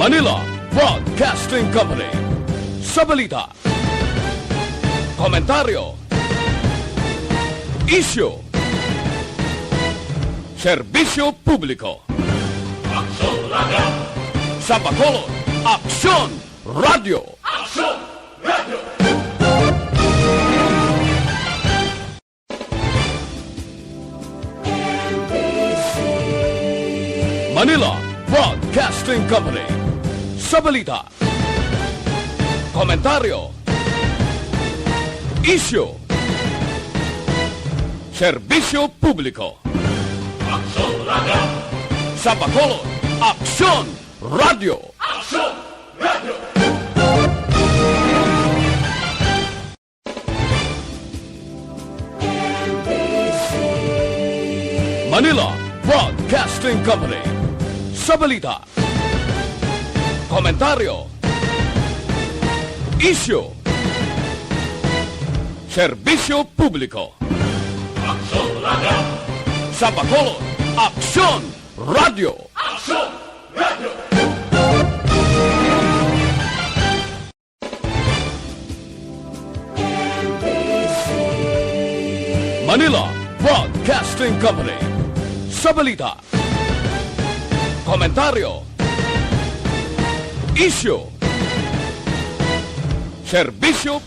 Manila Broadcasting Company. Sa balita, komentaryo, isyu, serbisyo publiko. Aksyon Radio! Sa Bacolod, Aksyon Radio! Aksyon Radio! Manila Broadcasting Company. Sa balita, komentaryo, isyu, serbisyo publiko. Aksyon Radio! Sa Bacolod, Aksyon Radio! Aksyon Radio! Manila Broadcasting Company. Sa balita, komentaryo, isyu, serbisyo publiko. Aksyon Radio! Sa Bacolod, Aksyon Radio! Aksyon Radio! Manila Broadcasting Company. Sa balita, komentaryo, isyu, serbisyo.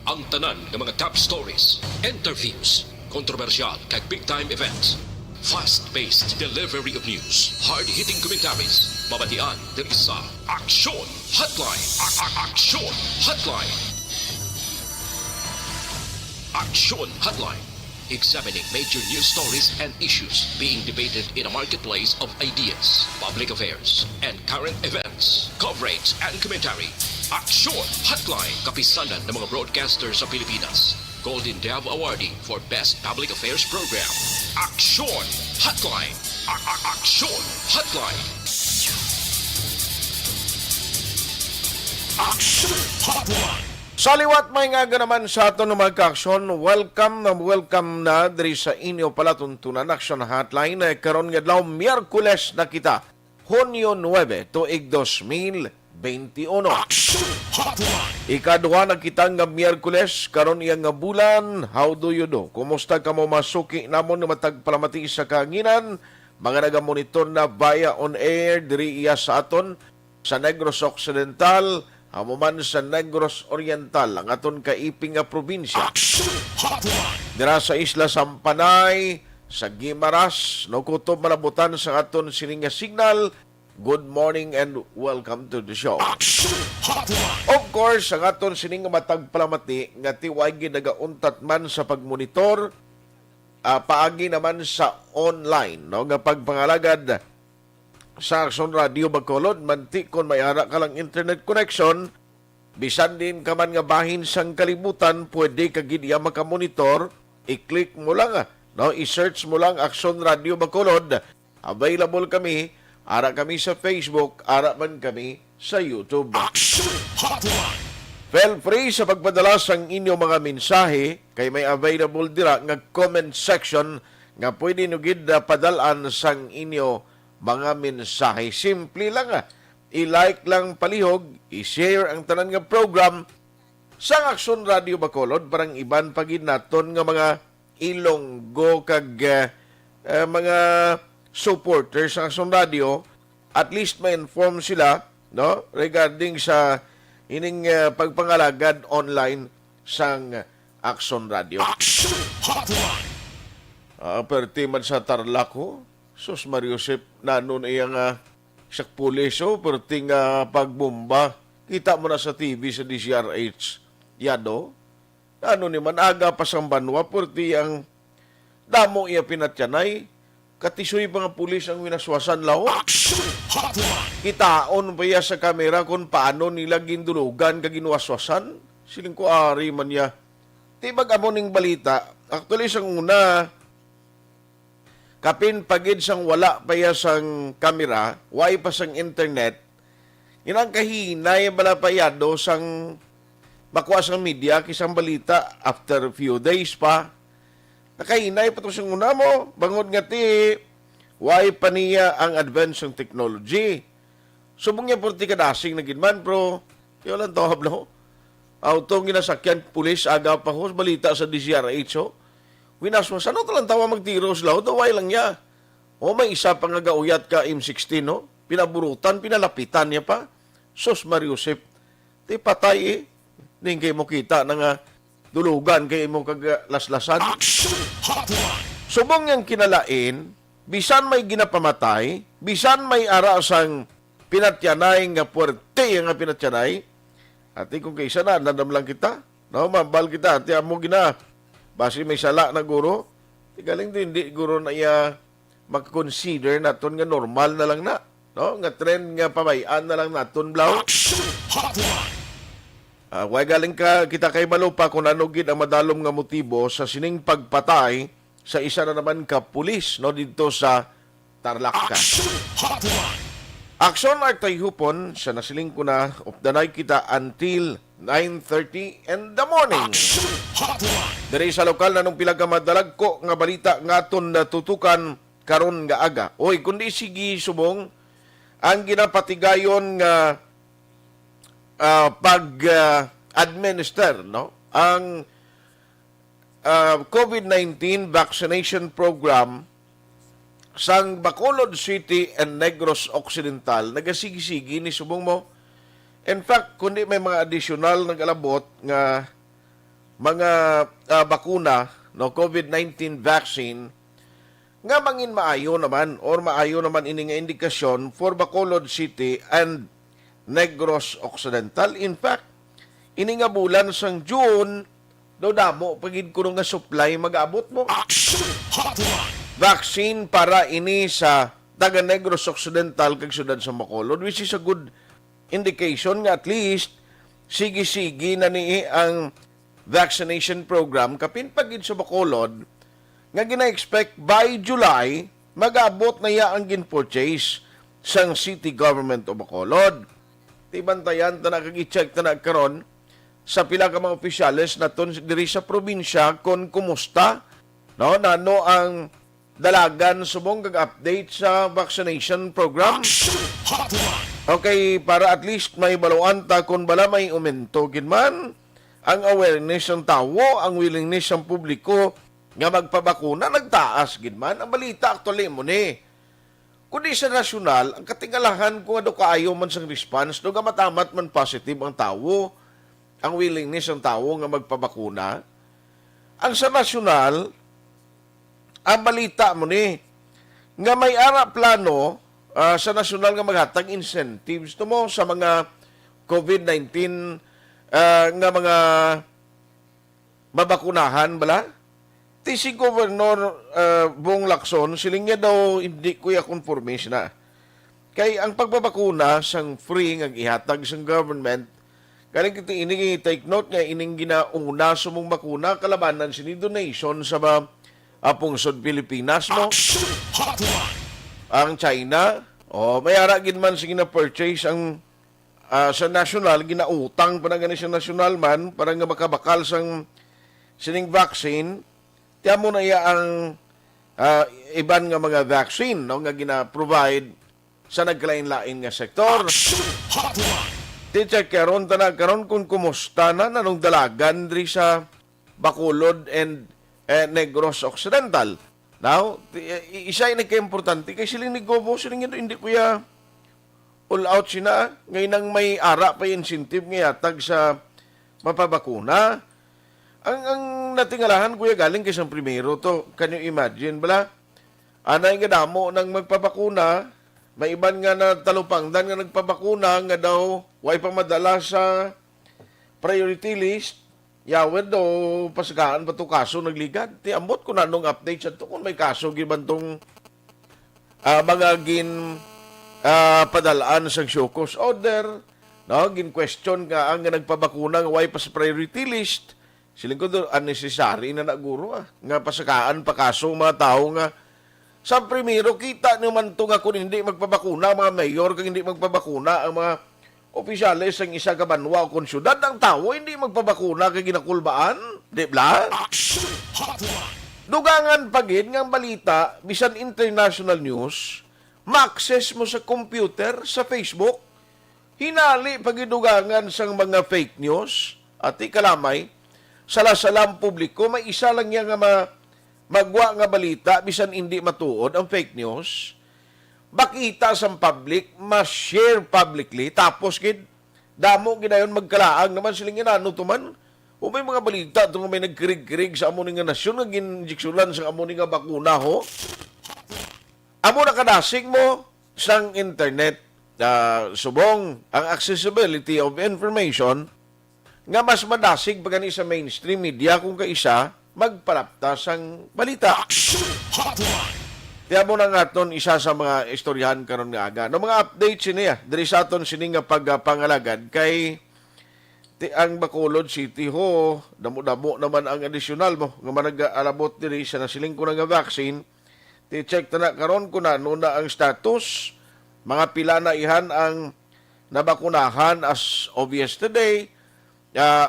Ang tanan ng mga top stories, interviews, kontrobersyal kag big-time events, fast-paced delivery of news, hard-hitting commentaries, mabatian diri sa Aksyon Hotline. Aksyon Hotline. Aksyon Hotline. Examining major news stories and issues being debated in a marketplace of ideas, public affairs, and current events. Coverage and commentary. Aksyon Hotline. Kapisanan ng mga broadcasters sa Pilipinas. Golden Dove Awarding for Best Public Affairs Program. Aksyon Hotline. Aksyon Hotline. Aksyon Hotline! Saliwat may nga naman sa aton ng mga ka-aksyon, welcome na diri sa inyo palatuntunan Aksyon Hotline. Karon nga adlaw Miyerkules na kita, Hunyo 9, tuig 2021. Aksyon Hotline! Ikaduha na kita nga Miyerkules, karon iya nga bulan. How do you do? Kumusta ka mo masuki namon na matagpalamati sa kahanginan? Mga nagamonitor na via on air diri iya sa aton sa Negros Occidental, hamuman sa Negros Oriental, ang aton kaiping nga probinsya. Aksyon Hotline! Dira sa Isla Sampanay, sa Guimaras, no kutob malabutan sa aton sining nga signal. Good morning and welcome to the show. Aksyon Hotline! Of course, ang aton sining nga matagpalamati nga tiway ginagauntat man sa pagmonitor, paagi naman sa online, no nga pagpangalagad sa Aksyon Radio Bacolod, manti kon may ara ka lang internet connection, bisan din ka man nga bahin sang kalibutan, pwede ka gid iya makamonitor, i-click mo lang, no? I-search mo lang Aksyon Radio Bacolod. Available kami, ara kami sa Facebook, ara man kami sa YouTube. Aksyon Hotline! Feel free sa pagpadala sang inyong mga mensahe, kay may available dira nga comment section nga pwede nyo gid padalaan sang inyo mga mensahe. Simple lang i-like lang palihog, i-share ang tanan nga program sa Aksyon Radio Bacolod, parang iban pagid naton nga mga Ilonggo kag mga supporters sa Aksyon Radio, at least ma-inform sila, no, regarding sa ining pagpangalagad online sang Aksyon Radio. Aksyon Hotline! Perti man sa Tarlaco, Sus Mariusip, nanon iyang sakpuliso, perting pagbomba. Kita mo na sa TV sa DCRH. Yado, ano ni man aga pa sang banwa, perti ang damo iya pinatyanay. Katisoy mga pulis ang winaswasan lao. Aksyon Hotline! Kitaon pa iya sa kamera kung paano nila gindulugan kaginwaswasan. Siling ko ari man ya. Tibag amo ning balita. Actually, sang una, kapin pagid sang wala pa ya sang kamera, way pa sang internet, inang kahinay bala payado sang makuha sang media kisang balita after few days pa. Nakahinay pa ito sang una mo, bangod nga ti, way pa niya ang advance ng technology. Subong niya porti kadasing na gidman, pero yun lang tawab na ho. Autong ginasakyan, pulis, aga pa ho, balita sa DCRH ho. Winaswas, ano talang tawa magtiro sila ho, daway lang niya. O may isa pa nga gauyat ka M16 ho, pinaburutan, pinalapitan niya pa. Sus Mariusip, di patay eh. Hindi kayo mo kita na nga dulugan kayo mo kaglaslasan. Aksyon Hotline. Subong niyang kinalain, bisan may ginapamatay, bisan may arasang pinatyanay nga puwerte nga pinatyanay, ati kung kaysa na, nadam lang kita, no, mabal kita, ati amo gina, basi may sala na guro, galing din, hindi guro na iya mag-consider naton nga normal na lang na, no, nga trend nga pamayan na lang naton blaw. Aksyon Hotline. Way galing ka, kita kay malupa kung ano gid ang madalom nga motibo sa sining pagpatay sa isa na naman ka pulis, no, dito sa Tarlac. Aksyon Hotline. Aksyon at Tayhopon, sa nasiling ko na, of the night kita until 9:30 in the morning. Aksyon Hotline. Dari sa lokal na nung pilagkamadalag ko nga balita nga aton natutukan karon nga aga. Oy, kundi sige subong, ang ginapatigayon nga pag-administer, no? Ang COVID-19 vaccination program sang Bacolod City and Negros Occidental, nagasigi-sigi ni subong mo. In fact, kundi may mga additional nag-alabot nga mga bakuna, no, COVID-19 vaccine, nga mangin maayo naman or maayo naman ini nga indikasyon for Bacolod City and Negros Occidental. In fact, ini nga bulan sang June, do damo pagid kuno nga supply mag-abot mo. Aksyon Hotline. Vaccine para ini sa taga Negros Occidental kag syudad sa Bacolod, which is a good indication nga at least sige-sige na ni ang vaccination program kapin pagid sa Bacolod nga gina-expect by July mag-abot na ya ang gin-purchase sang city government o Bacolod. Tibantayan ta na kag i-check ta na karon sa pila ka mga opisyales naton diri sa probinsya kon kumusta, no, nano ang dalagan subong kag-update sa vaccination program. Aksyon Hotline. Okay, para at least may baluan ta kung bala may umento man ang awareness ng tao, ang willingness ng publiko nga magpabakuna, nagtaas man. Ang balita actually mo ni. Kundi sa nasyonal, ang katingalahan kung ano kaayo man sang response, no, nga matamat man positive ang tao, ang willingness ng tao nga magpabakuna. Ang sa nasyonal, ang balita mo ni, nga may ara plano sa nasyonal nga maghatag incentives to mo sa mga COVID-19 nga mga mabakunahan bala. Ti si Governor Bong Lacson, siling niya daw hindi kuya conformation na. Kay ang pagbabakuna sang free nga ihatag sang government, galing kita ining take note nga ining ginauna sa mong bakuna kalabanan sini donation sa pungsod Pilipinas mo. Aksyon Hotline. Ang China, may ara gid man sige na purchase ang sa national, ginautang pa na gani sa national man para nga makabakal sang sining vaccine. Tiyan mo na iya ang iban nga mga vaccine, no, nga gina-provide sa nagkalain-lain nga sektor. Aksyon Hotline. Teacher, karon karon kung kumusta na nanong dalagan diri sa Bacolod and Negros Occidental. Now, isa yung nagka-importante kay siling ni Gobo, siling hindi kuya all out sina. Ngayon nang may ara pa yung incentive nga yatag sa mapabakuna. Ang natingalahan kuya galing kay sang primero to. Can you imagine bala? Anay nga damo nang magpabakuna, may iban nga na talupangdan nga nagpabakuna nga daw way pa madala sa priority list. Yawed do pasagaan ba to kaso nagligad? Ti ambot ko na nung update sa to kung may kaso giban tong mga padalaan sa show cause order, no, gin question nga ang nagpabakuna nga way pa sa priority list. Siling ko do unnecessary na naguro nga pasakaan pa kaso mga tao nga sa primero kita naman to nga kung hindi magpabakuna mga mayor kung hindi magpabakuna ang mga opisyales ang isa ka banwa o konsyudad ang tao hindi magpabakuna kay ginakulbaan, di ba? Aksyon Hotline. Dugangan pagid nga balita bisan international news, ma-access mo sa computer, sa Facebook, hinali pagidugangan sang mga fake news at ikalamay salang publiko may isa lang niya nga magwa nga balita bisan hindi matuod ang fake news makita sa public ma-share publicly tapos gid damo ginayon magkalaang naman siling inano tuman o may mga balita tungod may nagkirig-kirig sa amo ni nga nasyon nga ginjeksyunan sa amo ni nga bakuna ho amo na kadasig mo sang internet subong ang accessibility of information nga mas madasig pagani sa mainstream media kung kaisa magpalapta sang balita. Tiya mo na nga ton isa sa mga istoryahan karon nga aga. No mga update siniya diri sa aton sini nga pagpangalagad kay ang Bacolod City ho damo-damo naman ang additional mo nga manag-alabot diri sa nasiling ko nga vaccine. Ti-check ta na karon kun ano na ang status mga pila na ihan ang nabakunahan as of yesterday.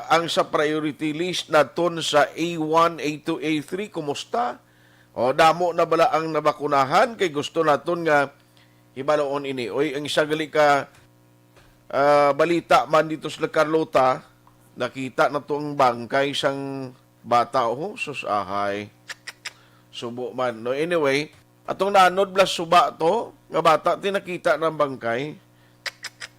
Ang sa priority list naton sa A1, A2, A3, kumusta? O damo na bala ang nabakunahan kay gusto naton nga hibaloon ini. Oy, ang isa gali ka balita man dito sa Carlota, nakita na to ang bangkay sang bata sus ahay. Subo man. No anyway, atong nanod blas suba to nga bata tinakita ng bangkay.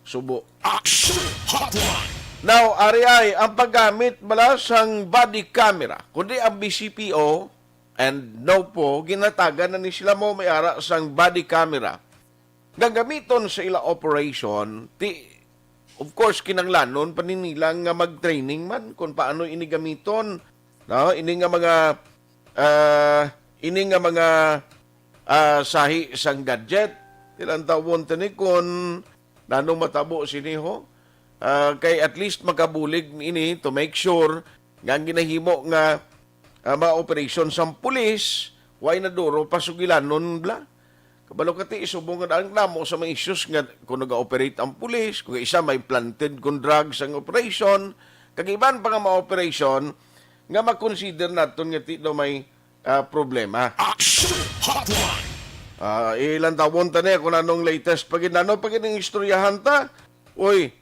Subo. Aksyon Hotline. Now, ari ang paggamit bala sang body camera, kundi ang BCPO and no po, ginatagan na ni sila mo may ara sang body camera. Gagamiton sa ila operation, of course, kinanglanon, paninilang nga mag-training man kung paano inigamiton. No? Ini nga mga sahi sang gadget. Ilang tawon tani kung nanong matabo siniho. Kay at least makabulig ini to make sure nga ginahimo nga ma-operation sa pulis, why na duro pasugilan nun bla. Kabalo kati isubong nga ang namo sa mga issues nga kung nag-operate ang pulis, kung isa may planted kung drugs ang operation, kagiban pa nga ma-operation, nga makonsider naton nga ti do may problema. Aksyon Hotline. Ilan tawon ta niya kung anong latest pagin ang istoryahan ta. Uy,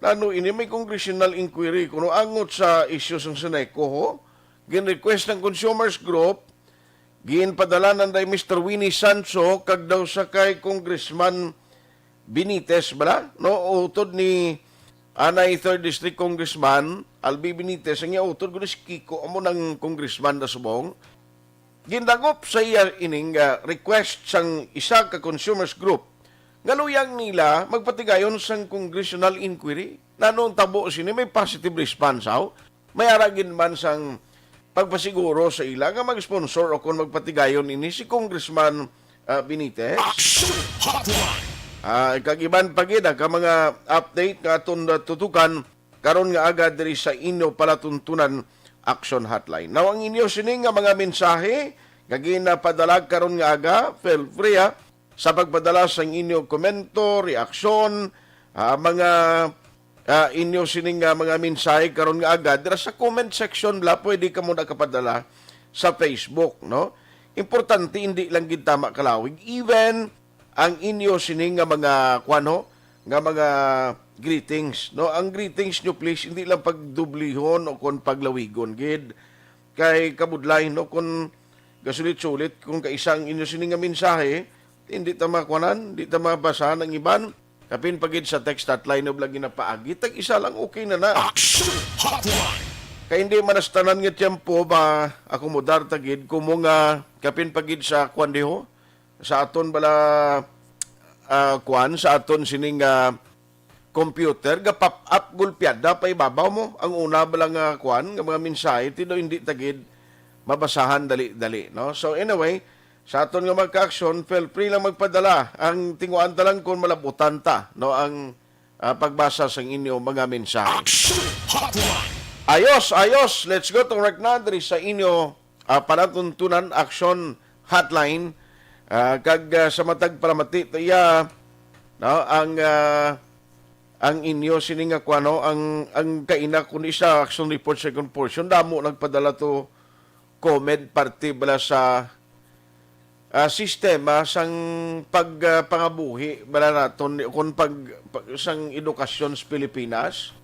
ini may congressional inquiry kuno angot sa issues ng Seneco ho. Gin-request ng consumers group ginpadala ng day Mr. Winnie Sancho kag daw sa kay Congressman Benitez bala no utod ni anay 3rd District Congressman Albi Benitez ang utod kuno si Kiko amo ng congressman na subong gindagop sa iya ining request sang isa ka consumers group ngaluyang nila magpatigayon sang congressional inquiry. Nanong tabo sini may positive response how? May aragin man sang pagpasiguro sa ila nga mag-sponsor o kung magpatigayon ini si Congressman Benitez. Aksyon Hotline. Kagiban pagida ka mga update nga aton tutukan karon nga agad diri sa inyo palatuntunan Aksyon Hotline. Now ang inyo sini nga mga mensahe nga ginapadalag karon nga aga, feel free sa pagpadala sa inyong komento, reaksyon, mga inyo sining mga mensahe karon nga agad dira sa comment section bla pwede ka mo nakapadala sa Facebook no. Importante hindi lang gid tama kalawig even ang inyo sining nga mga nga mga greetings no. Ang greetings nyo please hindi lang pagdublihon o kon paglawigon gid kay kabudlay no kun gasulit-sulit kung kaisang inyo sining nga mensahe hindi ta makuanan, hindi ta mabasa ng iban. Kapin pagid sa text hotline no lagi na paagi, tag isa lang okay na na. Aksyon Hotline. Kay hindi manastanan nga tiyempo ba akomodar tagid kumo nga kapin pagid sa kwandiho sa aton bala sa aton sining computer ga pop up gulpiada pa ibabaw mo ang una bala nga nga mga mensahe tido hindi tagid mabasahan dali-dali no. So anyway, sa aton nga magka-aksyon, feel free lang magpadala. Ang tinguan ta lang kung malabutan ta, no, ang pagbasa sa inyo mga mensahe. Aksyon Hotline. Ayos. Let's go to right now sa inyo panatuntunan Aksyon Hotline. Kag sa matag palamati iya no, ang inyo sininga kuano ang kaina kun isa action report second portion damo nagpadala to comment parte bala sa sistema sang pagpangabuhi bala naton kung sang edukasyon sa Pilipinas.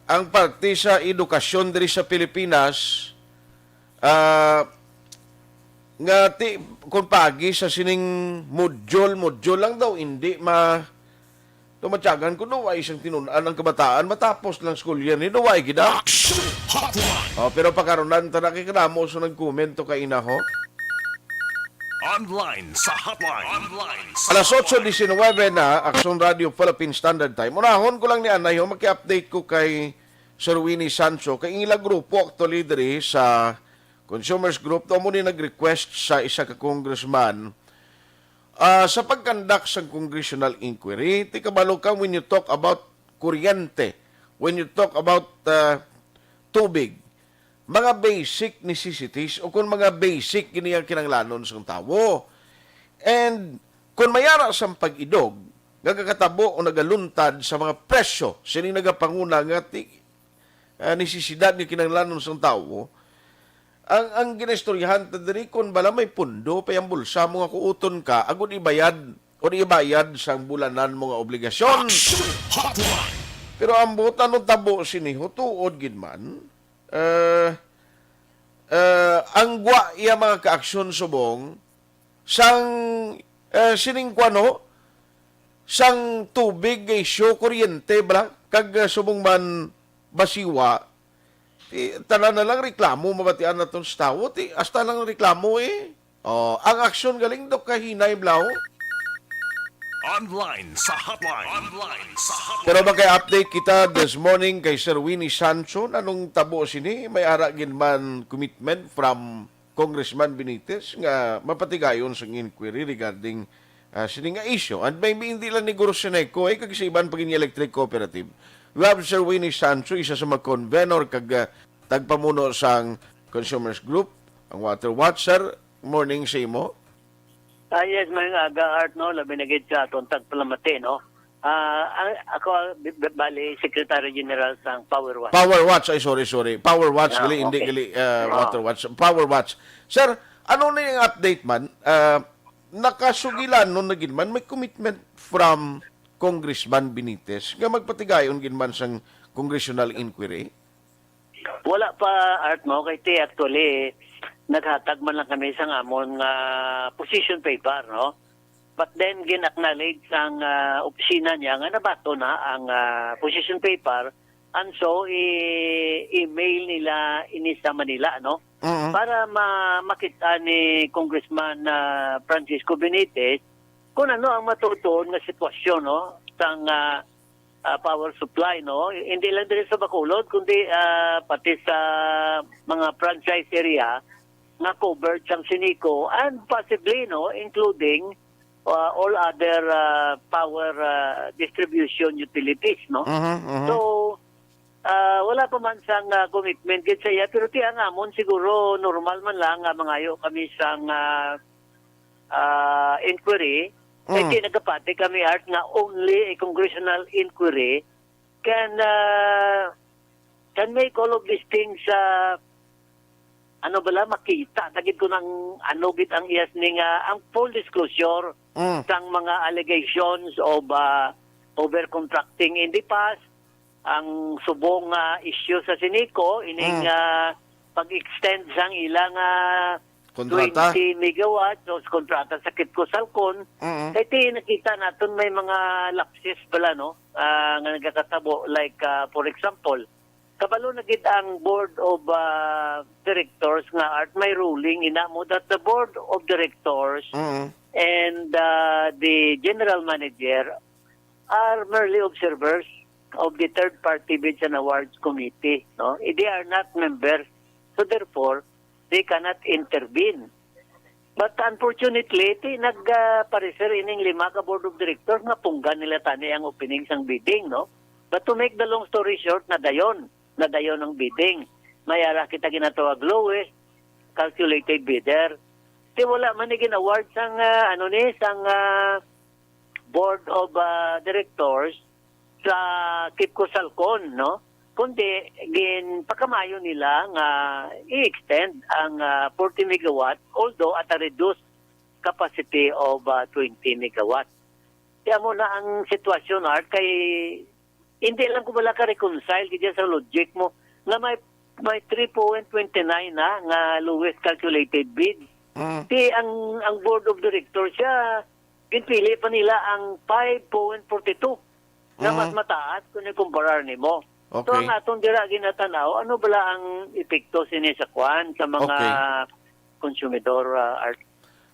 Ang parte sa edukasyon diri sa Pilipinas nga kung pagi sa sining module lang daw hindi tumatyagan ko ay isang tinunaan ng kabataan matapos lang school year ni ay gida. Aksyon Hotline. Pero pagkaroon ta nakikinamo so nagkomento kay ina ho. Online sa Hotline. Online sa Alas 8:19 na Aksyon Radio Philippine Standard Time. Unahon ko lang ni Anay ho maki-update ko kay Sir Winnie Sancho kay ilang grupo actually diri sa Consumers Group to mo ni nag-request sa isa ka congressman sa pagkandak sa congressional inquiry. Ti kabalo ka when you talk about kuryente, when you talk about tubig, mga basic necessities o kung mga basic kini ang kinanglanon sa tao. And kung mayara sa pag-idog, nagkakatabo o nagaluntad sa mga presyo, sining nagapanguna nga nesisidad ni kinanglanon sa tao, ang ginestoryahan ta diri kon bala may pundo payang bulsa mo nga kuuton ka agud ibayad sang bulanan mo nga obligasyon. Aksyon Hotline. Pero ang buta no tabo siniho tuod gid man ang gwa iya mga kaaksyon subong sang sining kwano sang tubig isyo kuryente bala kag subong man basiwa. Tanan na lang reklamo mabatian naton sa tawo hasta lang reklamo ang aksyon galing do kahinay blaw. Online sa Hotline. Online sa Hotline. Pero magkay-update kita this morning kay Sir Winnie Sancho nanong tabo sini may ara gin man commitment from Congressman Benitez nga mapatigayon sa inquiry regarding sini nga issue. And maybe hindi lang ni Guru Seneco kag sa iban pagin electric cooperative. We have Sir Winnie Sancho, isa sa mga convenor kag tagpamuno sang Consumers Group, ang Water Watcher. Morning sa imo. Yes, may aga art no, labi na gid sa atong tagpalamati no. Ako bali Secretary General sang Power Watch. Power Watch, ay sorry. Power Watch, gali, Okay. hindi gali Water Watch. Power Watch. Sir, ano na yung update man? Nakasugilan nung naging man, may commitment from Congressman Benitez nga magpatigayon gin man sang congressional inquiry. Wala pa art mo kay ti actually naghatag man lang kami sang amon nga position paper no. But then gin-acknowledge ang opisina niya nga nabato na ang position paper and so email nila ini sa Manila no. Para makita ni Congressman Francisco Benitez kung ano ang matutuon nga sitwasyon no sang power supply no, hindi lang din sa Bacolod kundi pati sa mga franchise area na covered sang Sinico and possibly no including all other power distribution utilities no. So wala pa man sang commitment gid sa iya pero ti ang amon siguro normal man lang nga mangayo kami sang inquiry. Kaya nagkapati kami art na only a congressional inquiry can make all of these things makita tagid ko ng gid ang iyas ning ang full disclosure sang mga allegations of overcontracting in the past, ang subong issue sa Sinico ining pag-extend sang ilang Kontrata. 20 megawatts o kontrata sa Kitco Salcon. Kaya nakita natin may mga lapses pala no nga nagkakatabo like for example kabalo na gid ang board of directors nga art may ruling ina mo that the board of directors and the general manager are merely observers of the third party bids and awards committee no. They are not members, so therefore they cannot intervene. But unfortunately, nagpareser ining 5 ka board of directors nga punggan nila tani ang opening sang bidding, no? But to make the long story short, nadayon ang bidding. Mayara kita ginatawag lowest calculated bidder. Di wala man ni gin-award sang sang board of directors sa Kitco Salcon, no? kundi pagkamayo nila nga i-extend ang 40 megawatt although at a reduced capacity of 20 megawatt. Kaya mo na ang sitwasyon, Art, kay hindi lang ko wala ka-reconcile kaya sa logic mo na may 3.29 na nga lowest calculated bid. Di ang board of directors siya, pinpili pa nila ang 5.42 na mas mataas kung ikumparar nimo. Okay. So ang atong dira ginatanaw, ano bala ang epekto sini sa kwan sa mga konsumidor, Art?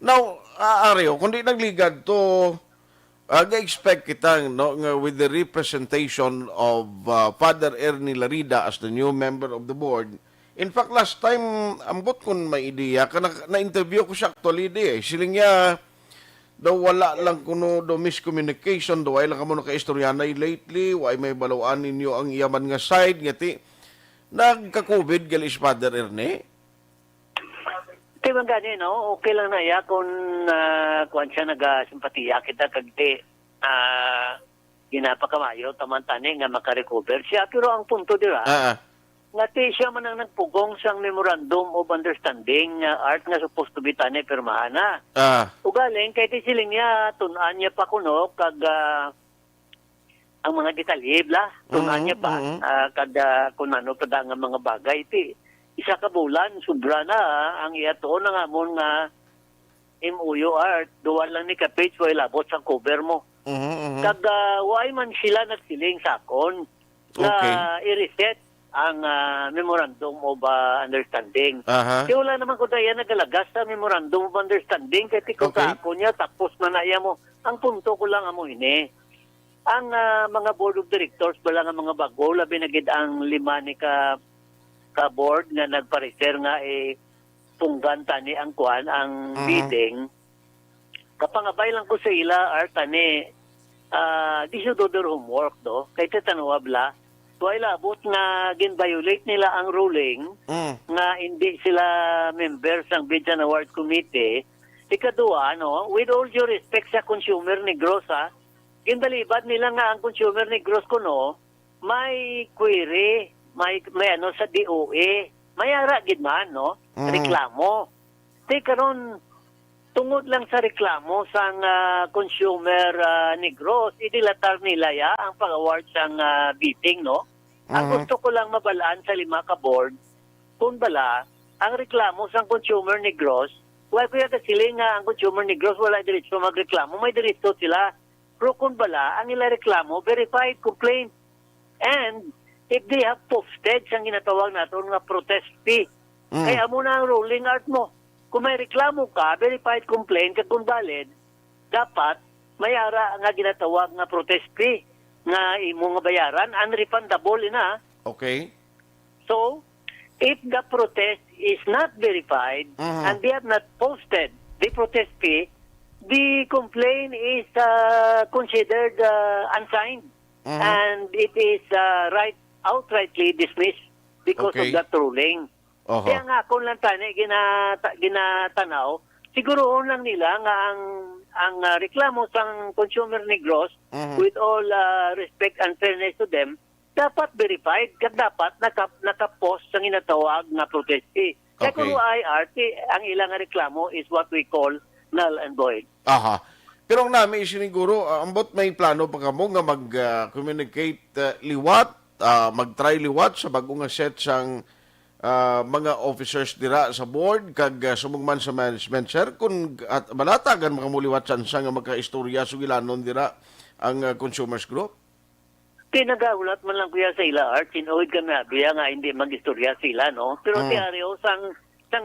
Now, Areo, kung di nagligad to, ga-expect kita no, nga with the representation of Father Ernie Larida as the new member of the board. In fact, last time, ambot kun may ideya, na-interview ko siya actually siling niya, daw wala lang kuno do miscommunication, daw ay lang kamo naka-istoryanay lately, why may balawaan ninyo ang iyaman nga side, ngati, nagka-COVID, galis Father Ernie? Kaya man gani, no? Okay lang na iya kung kuwan siya nag-simpatiya kita kagdi ginapakamayo, tamantani nga makarecover siya. Pero ang punto dira, nga siya man ang nagpugong sang memorandum of understanding Art nga supposed to be tani pirmahan na. Ugaling, kay siling niya, tunan niya pa kuno, kag ang mga detalye, bla, tunan niya pa, kag kung ano pa nga mga bagay, isa ka bulan, sobra na ang iyato na nga mo nga MOU Art, duwan lang ni kapage, way labot sa cover mo. Kag why man sila nagsiling sakon na i-reset ang memorandum of understanding. Kaya wala naman ko tayo nagalagas sa memorandum of understanding kaya tiko sa ako niya tapos na naya mo. Ang punto ko lang amo ini. Ang mga board of directors bala nga mga bago labi na gid ang 5 ni ka board nga nagpareser nga punggan tani ang kuan ang bidding. Kapangabay lang ko sa ila tani di siya do their homework do kay tatanawab la ay labot nga gin-violate nila ang ruling nga hindi sila members ng Bids and Award Committee. Ikadua, no, with all due respect sa consumer negros, ginbalibad nila nga ang consumer negros kuno may query, may ano sa DOE, may ara gid man, no, reklamo. Karon tungod lang sa reklamo sang consumer negros, idilatar nila ya ang pag-award sang bidding, no? Ang gusto ko lang mabalaan sa 5 ka board, kung bala, ang reklamo sang consumer negros, wala ko yata sila nga ang consumer negros, wala diretso magreklamo, may diretso sila. Pero kung bala, ang ila reklamo, verified complaint. And if they have posted sang ginatawag natin nga protest fee, kaya muna ang ruling art mo. Kung may reklamo ka, verified complaint, kung valid, dapat may ara nga ginatawag nga protest fee nga imo nga bayaran, unrefundable na. Okay. So, if the protest is not verified and they have not posted the protest fee, the complaint is considered unsigned and it is outrightly dismissed because of that ruling. Kaya nga, kung lang tani, ginatanaw, siguro lang nila nga ang reklamo sa consumer negros, with all respect and fairness to them, dapat verified, kaya dapat nakapost sa ginatawag na protest fee. Kaya kung IRT, ang ilang reklamo is what we call null and void. Pero ang namin isiniguro, ambot may plano pa kamo nga mag-communicate liwat, mag-try liwat sa bagong nga set sang mga officers dira sa board kag sumugman sa management sir kung at balatagan makamuliwat sa nga magkaistorya sugilanon dira ang consumers group. Pinagaulat man lang kuya sa ila Art, sinuhid kami abiya nga hindi mag-istorya sila, no? Pero tiaryo sang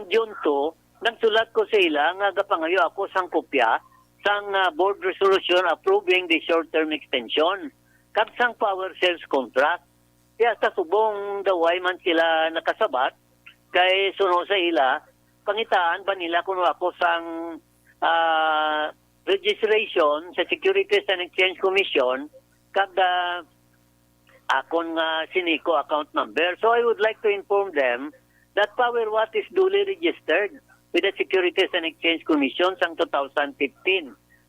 June 2, nagsulat ko sa ila nga gapangayo ako sang kopya sang board resolution approving the short-term extension kag sang power sales contract. Kaya sa subong daway man sila nakasabat, kay suno sa ila, pangitaan ba nila kung ako sang registration sa Securities and Exchange Commission, kada akong siniko account number. So I would like to inform them that Power Watt is duly registered with the Securities and Exchange Commission sang 2015.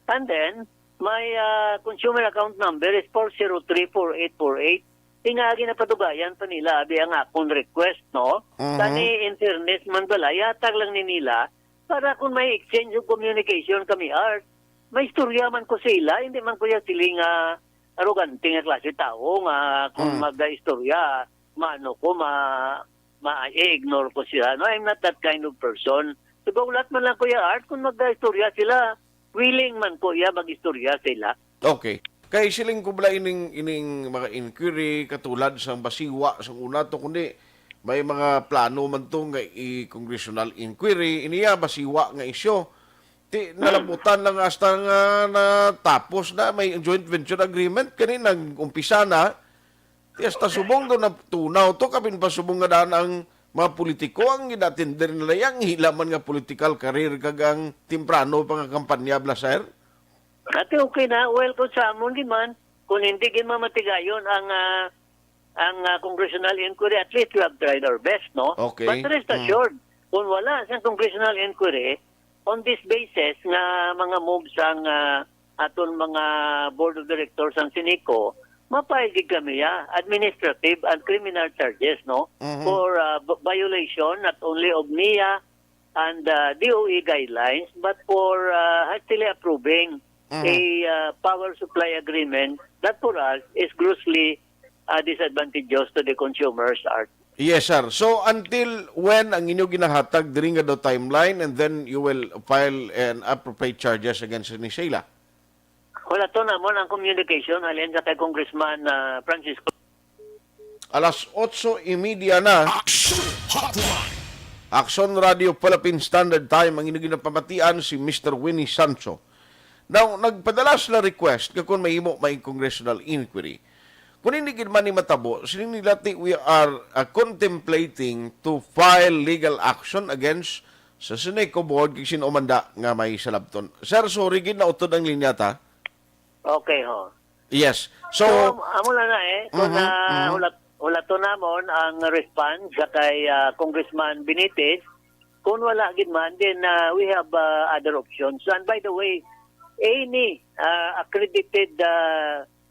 And then, my consumer account number is 4034848. ingagi na patugayan pa nila abi ang akong request, no? Tani in fairness man bala, yatag lang ni nila para kung may exchange of communication kami art, may istorya man ko sila, hindi man ko ya siling arrogante nga klase tao nga kung mag-istorya, ma-ignore ko sila. No, I'm not that kind of person. Siguro man lang ko ya art, kung mag-istorya sila, willing man ko ya mag-istorya sila. Okay. Kay siling kubla ining mga inquiry katulad sang basiwa sang una to kundi may mga plano man to nga i-congressional inquiry iniya basiwa nga isyo. Ti nalabutan lang hasta nga natapos na may joint venture agreement kani nag-umpisa na. Ti hasta subong do na tunaw to kapin pa subong nga daan ang mga politiko ang ginatinder nila yang hilaman nga political career kagang timprano pa nga kampanya blaser. Ate, okay na. Well, kung sa amon din man, kung hindi gin mamatigayon ang congressional inquiry, at least we have tried our best, no? Okay. But rest assured, kung wala sa congressional inquiry, on this basis nga mga moves ang aton mga board of directors ang Sinico, mapahigig kami administrative and criminal charges, no? For violation not only of NIA and DOE guidelines, but for actually approving a power supply agreement that for us is grossly disadvantageous to the consumers, Art. Yes, sir. So, until when ang inyo ginahatag diri nga do timeline and then you will file an appropriate charges against ni Sheila? Wala to namon ang communication alin sa kay Congressman Francisco. Alas 8:30 na. Aksyon Hotline. Aksyon Radio Philippine Standard Time ang inyo ginapamatian si Mr. Winnie Sancho. Now, nagpadala sila request kung mahimo may congressional inquiry. Kung hindi man ni matabo, sininilati we are contemplating to file legal action against sa Sineco Board kung sinumanda nga may salabton. Sir, sorry, ginautod ang linya ta? Okay, ho. Yes. So, So, amo na kung ulat to namon ang response sa kay Congressman Benitez, kung wala gid man, then we have other options. And by the way, any accredited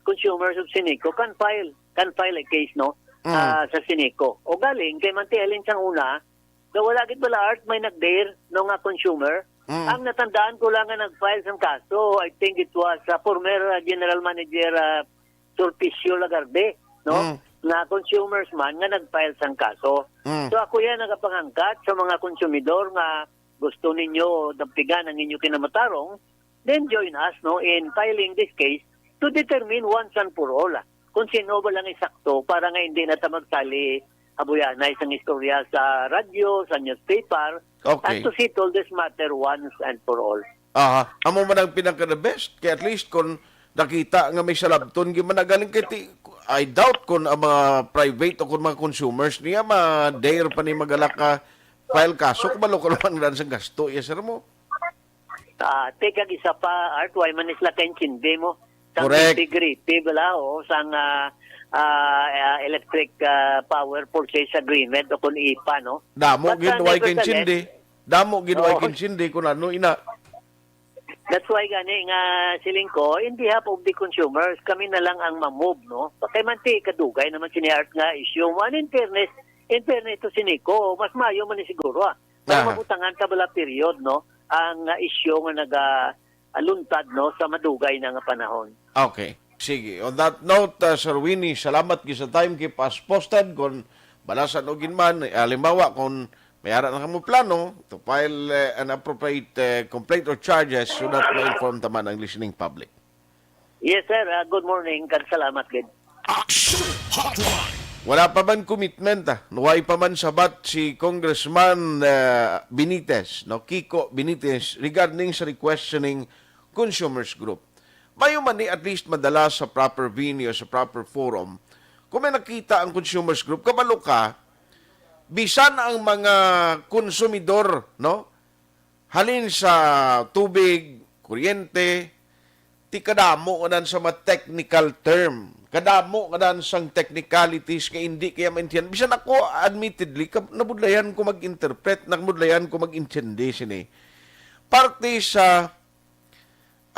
consumers of Sinico can file a case, no, sa Sinico. O galing kay mantielin sang una na wala gid bala art may nagdare no nga consumer. Ang natandaan ko lang nga nag-file sang kaso, I think it was former General Manager Sulpicio Lagarde, no, na consumers man nga nag-file sang kaso. So ako yan nagapangangkat sa mga konsumidor nga gusto ninyo dampigan ang inyo kinamatarong, then join us, no, in filing this case to determine once and for all kung sino ba lang isakto para nga hindi na ta magsali abuyana isang istorya sa radyo, sa newspaper, Okay. and to settle this matter once and for all. amo man ang pinaka-the best. Kaya at least kung nakita nga may salabton, gimanagaling kay I doubt kung ang mga private o kung mga consumers niya ma-dare pa ni magalak ka file kaso kung malukal man sa gasto. Yes, sir mo? Teka, isa pa, Art, why man isla kensindi mo? Sang Correct. integrity, bala, o sang electric power purchase agreement o kung IPA, no? Damo But, ginuway nevertheless, kinsindi. Damo ginuway Oo. kinsindi kung ano ina. That's why gani nga siling ko, in behalf of the consumers, kami na lang ang mamove, no? Kay manti kadugay naman sini-art nga issue. Man, in fairness to Sinico, mas mayo man ni siguro, para mabutangan ka bala period, no? Ang issue nga nag-aluntad, no? Sa madugay na nga panahon. Okay. Sige. On that note, Sir Winnie, salamat ki sa time keep us posted kung balasan o ginman. Halimbawa, kung mayara na kamo plano to file an appropriate complaint or charges so that ma-inform taman ang listening public. Yes, sir. Good morning. Salamat, good. Aksyon Hotline. Wala pa man commitment, nuway pa man sabat si Congressman Benitez, no, Kiko Benitez, regarding sa requestioning consumers group. Mayo man ni at least madala sa proper venue, sa proper forum. Kung may nakita ang consumers group, kabalo ka, bisan ang mga konsumidor, no, halin sa tubig, kuryente, ti kadamo kanan sa mga technical term. Kadamo kanan sang technicalities kaya hindi kaya maintindihan. Bisan ako, admittedly, nabudlayan ko mag-interpret, nabudlayan ko mag-intindi sini. Parte sa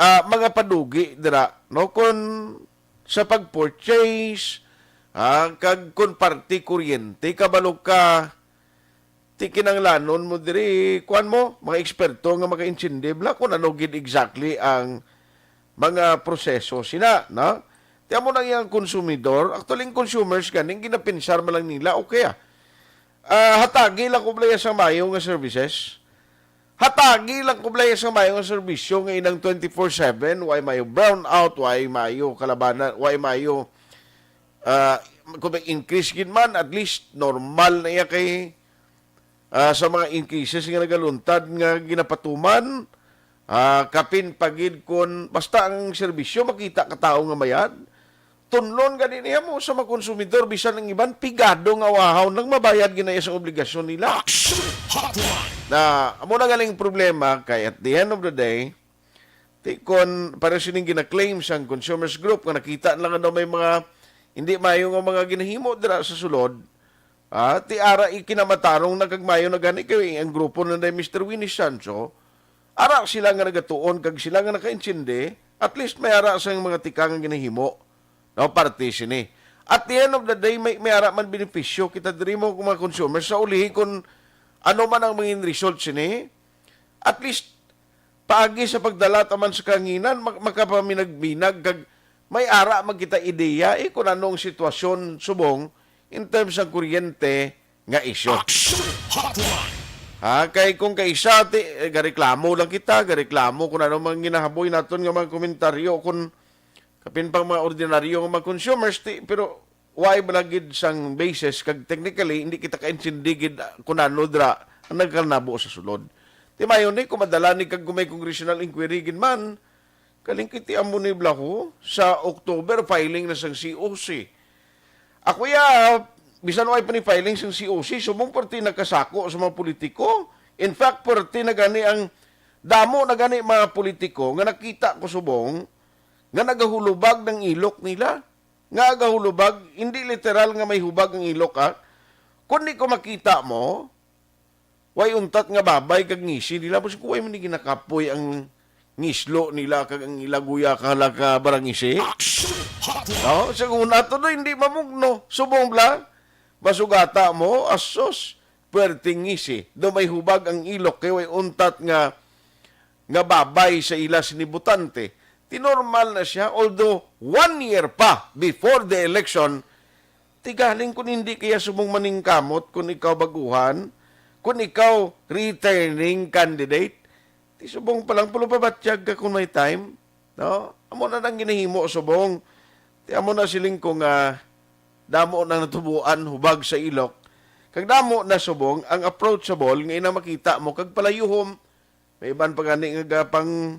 mga padugi, dira, no? Kung sa pag-purchase, Kag kun party kuryente, kabalo ka, ti kinanglanon mo diri, kuan mo, mga eksperto nga maka-insindi, bla kung ano gid exactly ang mga proseso sina, no? Tiyan mo nang yung konsumidor, actually consumers ganing ginapinsar man lang nila, okay hatagi lang kublaya sa mayo nga services. Hatagi lang kublaya sa mayo nga serbisyo nga inang 24/7, why mayo brownout, why mayo kalabanan, why mayo kung may increase gid man, at least normal na iya kay sa mga increases nga nagaluntad nga ginapatuman, kapin pagid kon basta ang serbisyo makita ka tao nga mayad, tunlon gani niya mo sa mga konsumidor bisan ng iban pigado nga wahaw nang mabayad ginaya sa obligasyon nila. Aksyon Hotline. Na amo na galing problema kay at the end of the day, kon para sining gina-claim sang consumers group nga nakita lang daw may mga hindi mayo nga mga ginahimo dira sa sulod, ti ara ikinamatarong nagagmayo na gani kay ang grupo na Mr. Winnie Sancho, ara sila nga nagatuon kag sila nga nakaintindi, at least may ara sang mga tika nga ginahimo, no, partition eh. At the end of the day, may ara man benepisyo kita diri mo kung mga consumers sa ulihi kung ano man ang mga results ini, at least paagi sa pagdala taman sa kanginan makapaminagbinag kag may ara magkita ideya kung anong sitwasyon subong in terms ng kuryente nga isyo. Aksyon Hotline. Kay kung kaisa gareklamo lang kita, gareklamo kung ano mga ginahaboy naton nga mga komentaryo kung kapin pang mga ordinaryo nga mga consumers pero why balagid sang basis kag technically hindi kita kaintindigid kung ano dra ang nagkalnabo sa sulod. Di mayon ni kumadala ni kag may congressional inquiry gin man, kalingkiti amo ni Blako sa October filing na sang COC. Ako bisan way pa ni filing sang COC, sumong parti nagkasako sa mga politiko. In fact, parti na gani ang damo na gani mga politiko nga nakita ko subong nga nagahulubag ng ilok nila. Nga agahulubag, hindi literal nga may hubag ang ilok Kung di ko makita mo, way untat nga babay kag ngisi nila, basta ko way man ginakapoy ang ngislo nila kag ang ilaguya ka barangisi. Aksyon Hotline. No, sa una to hindi mamugno. Subong bla, masugata mo asos puwerteng ngisi. Do may hubag ang ilok kay way untat nga babay sa ila sinibutante. Tinormal na siya, although 1 year pa before the election, tigaling kung hindi kaya subong maningkamot kung ikaw baguhan, kung ikaw returning candidate, ti subong palang pulo pabatsyag ka kung may time, no? Amo na nang ginahimo subong, ti amo na siling kung damo na natubuan hubag sa ilok, kag damo na subong ang approachable nga ina makita mo kag palayuhom, may iban pa gani nga pang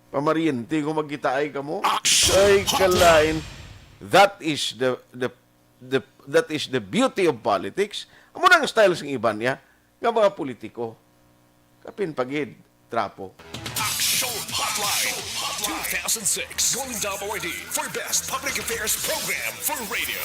pamariente kung magkitaay ka mo. Ay kalain, that is the beauty of politics. Amo nang style sing iban niya nga mga politiko. Kapin pagid trapo. Aksyon Hotline. 2006 Golden Dome Awardee for Best Public Affairs Program for Radio.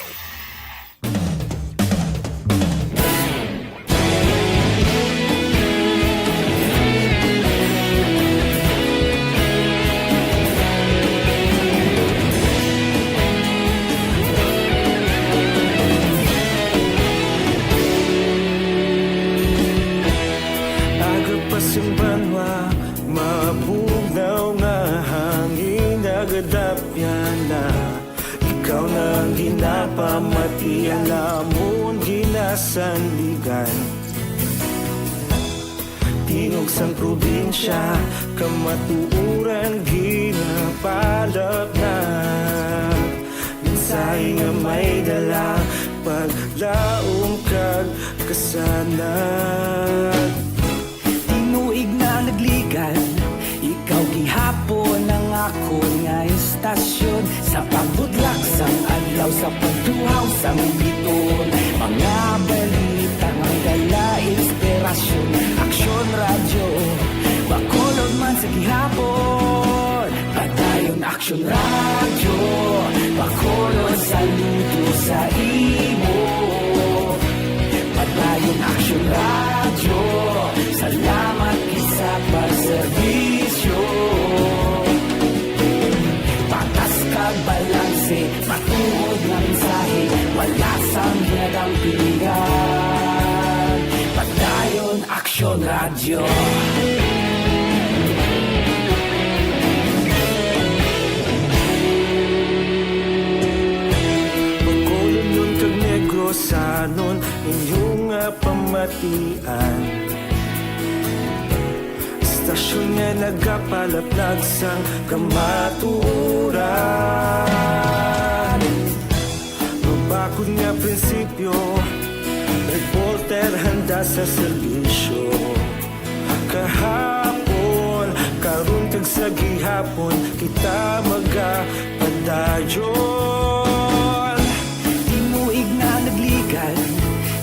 Simbanwa, mapugnaw nga hangin nagadapyan na. Ikaw na ginapamati ang lamon ginasandigan. Tingog sang probinsya, kamatuuran ginapalap na. Minsay nga may dala, paglaong kag kasanag. Tuig na nagligan, ikaw gihapon ang ako nga istasyon. Sa pagbudlak sang adlaw, sa pagduhaw sang biton, mga balita ang dala inspirasyon. Aksyon radyo, bakolod man sa gihapon. Padayon Aksyon radyo, bakolod saludo sa imo. Padayon Aksyon radyo, salamat sa pagserbisyo. Patas kag balanse, matuod ng mensahe, Aksyon Radio. Pagkulong nun kag negrosanon inyong pamatian. Istasyon nga nagapalaplag sang kamaturan. Mabakod nga prinsipyo, reporter handa sa serbisyo. Kahapon, karon kag sa gihapon, kita magapadayon. Tinuig na nagligan,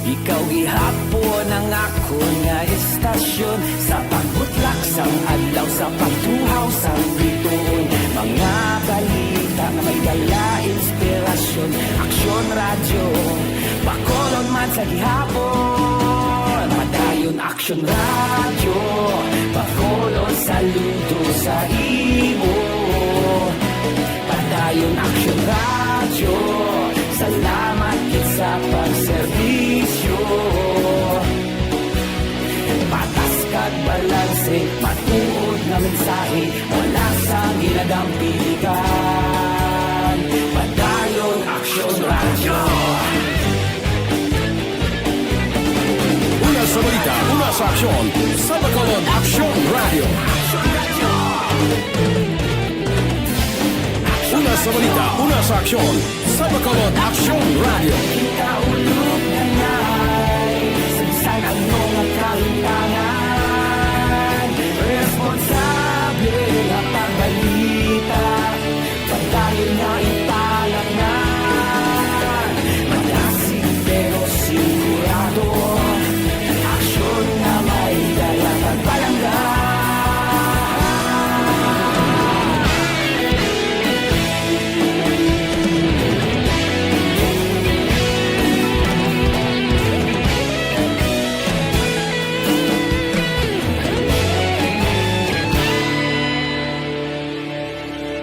ikaw gihapon ang ako nga istasyon. Sa pagbutlak sang adlaw, sa pagtuhaw sang bituon, mga balita nga may dala inspirasyon. Aksyon Radio, bakolon man sa gihapon. Padayon Aksyon Radio, bakolon saludo sa imo. Padayon Aksyon Radio, salamat kit sa pagserbisyo. Patas kag balanse, matuod na mensahe, wala sa ginadampiligan. Padayon Aksyon Radio. Una sa balita, una sa aksyon, sa Bacolod Aksyon Radio. Una sa balita, una sa aksyon, sa Bacolod Aksyon Radio. Ikaulog na na'y Sansan ang mga kalintangan. Responsable na pagbalita, pagdayon na ipalangan. Malasig pero sigurado, aksyon na may dala pagpalanggan.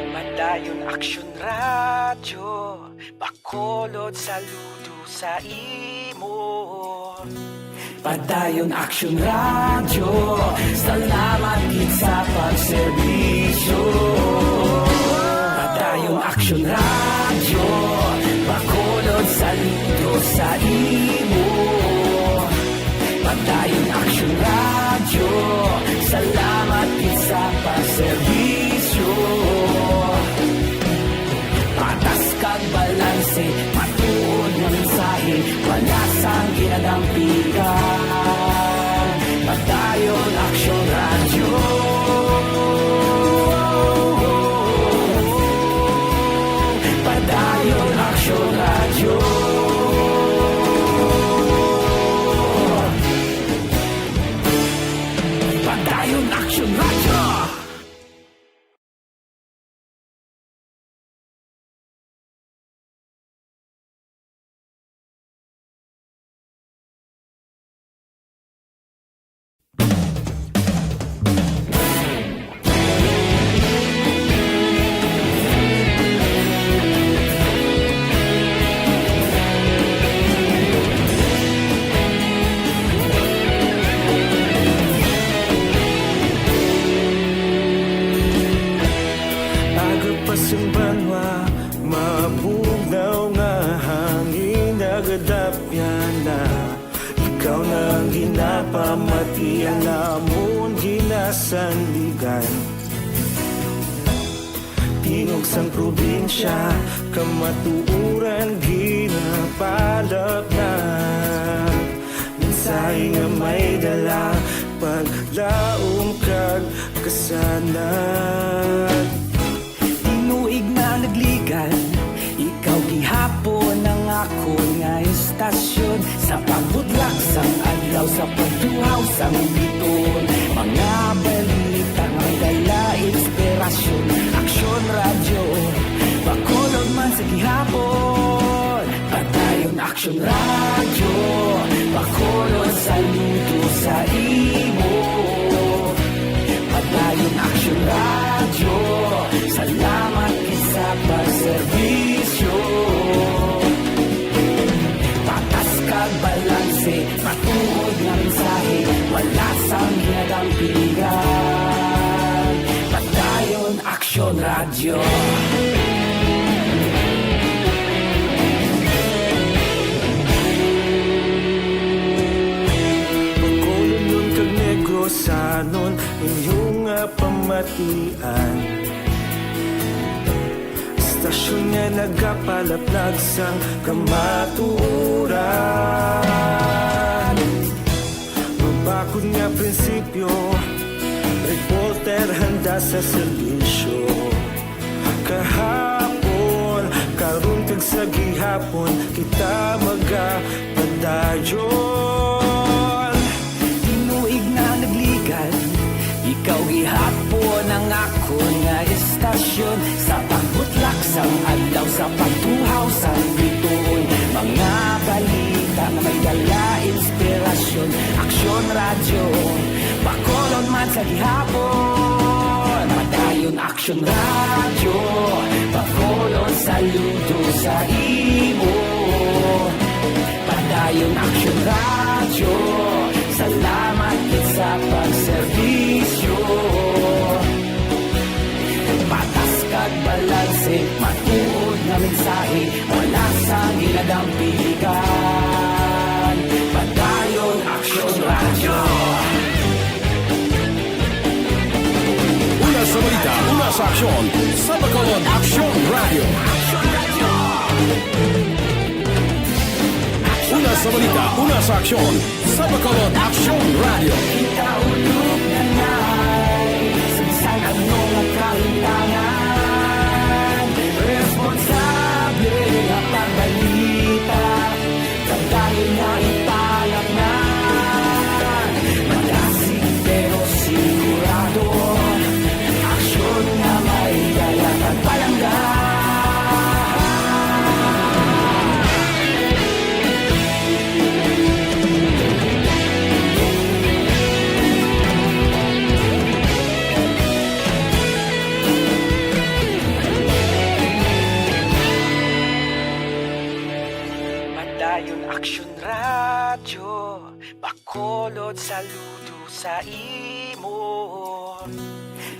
Padayon Aksyon Radio, bakolod saludo sa imo. Padayon Aksyon Radio, salamat gid sa pagserbisyo. Padayon Aksyon Radio, bakolod saludo sa imo. Padayon Aksyon Radio, salamat gid sa pagserbisyo. Patas kag balanse, matuod na mensahe, wala sang ginadampigan. Padayon Aksyon Radio. Padayon Aksyon Radio. Padayon Aksyon Radio. Agapasumbanwa, mabugnaw nga hangin nagadapyan na. Ikaw na ang ginapamatian namon ginasandigan. Tingog sang probinsya, kamatuuran ginapalap na. Mensahe nga may dala, paglaom kag kasanan. Tinuig na nagligan, ikaw gihapon ang ako nga istasyon. Sa pagbudlak sang adlaw, sa pagtuhaw sang biton, mga balita may dala inspirasyon. Aksyon Radio, bakolod man sa gihapon. Padayon Aksyon Radio, bakolod saludo sa imo. Padayon Aksyon Radio, salamat kit sa pagserbisyo. Patas kag balanse, matuod nga mensahe, wala sa radyo. Pagkulunod kag negosanon inyong pamatian. Istasyon nga nagapalaplag sang kamaturan. Mabakod nga prinsipyo, reporter handa sa serbisyo. Kahapon, karon kag sa gihapon, kita magapadayon. Tinuig na nagligan, ikaw gihapon ang ako nga istasyon. Sa pagbutlak sang adlaw, sa pagtuhaw sa bituon, mga balita nga may dala inspirasyon. Aksyon radyo, bakolon man sa gihapon. Padayon aksyon radyo, bakolon saludo sa imo. Padayon aksyon radyo, salamat kit sa pagserbisyo. Patas kag balanse, matuod na mensahe, wala sa ginadampigan. Padayon aksyon radyo. Una sa balita, una sa aksyon. Sa Bacolod, Aksyon Radio. Una sa balita, una sa aksyon. Sa Bacolod, Aksyon Radio. Ikaulog na na'y Sinsan anong kahintangan. Responsable ang pagbalita, kagaya na italak na. Magasig pero sigurado, aksyon na may dala at palangga. Padayon aksyon radyo, bakolod saludo sa imo.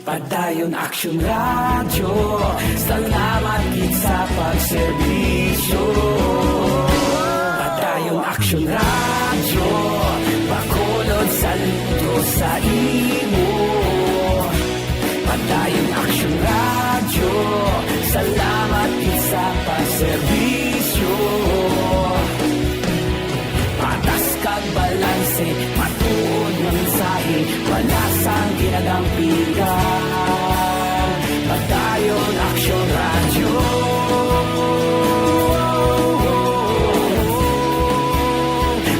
Padayon aksyon radyo, salamat kit sa pagserbisyo. Padayon aksyon radyo, bakolod saludo sa imo. Padayon aksyon radyo, salamat kit sa pagserbisyo. Patas kag balanse, matuod na mensahe, wala sang ginadampigan. Padayon aksyon radyo.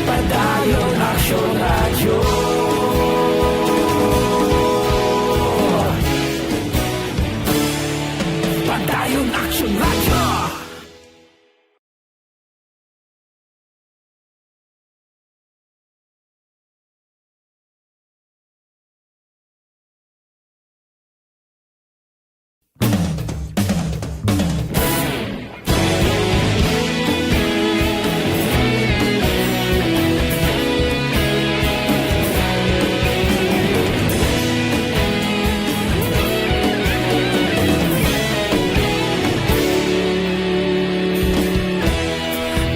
Padayon aksyon radyo. Padayon aksyon radyo.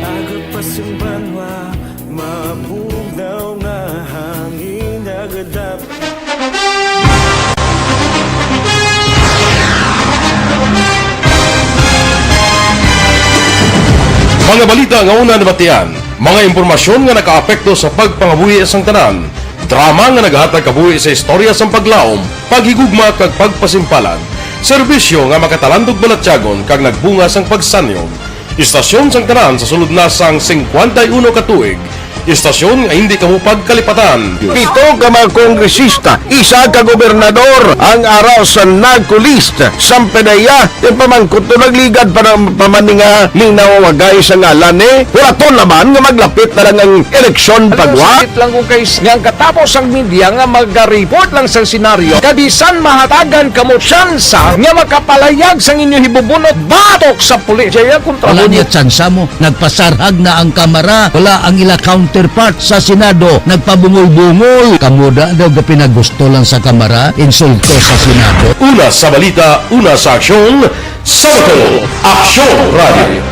Agapasang banwa, mabugnaw na hangin agadap. Mga balita nga una nabatian, mga impormasyon nga nakaapekto sa pagpangabuhi sang tanan, drama nga naghatag kabuhi sa istorya sang paglaom, paghigugma kag pagpasimpalan, serbisyo nga makatalandog balatyagon kag nagbunga sang pagsanyog, istasyon sang tanan sa sulod na sang 51 katuig, istasyon nga hindi kamupag kalipatan. Pito ka mga kongresista, isa ka gobernador ang araw sa nagkulist sa pedaya yung pamangkot to nagligad para pamaninga linaw wagay sa ngalan wala to naman nga maglapit na lang ang eleksyon pagwa. Sakit lang kung kayo nga katapos ang media nga mag-report lang sa senaryo kabisan mahatagan kamo tsansa nga makapalayag sa inyo hibubunot batok sa pulis. Jaya kontra Wala niya tsansa mo, nagpasarhag na ang kamera, wala ang ila counterpart sa Senado nagpabungol-bungol. Kamuda daw ga pinagusto lang sa Kamara, insulto sa Senado. Una sa balita, una sa aksyon, sa Bacolod, Aksyon Radio.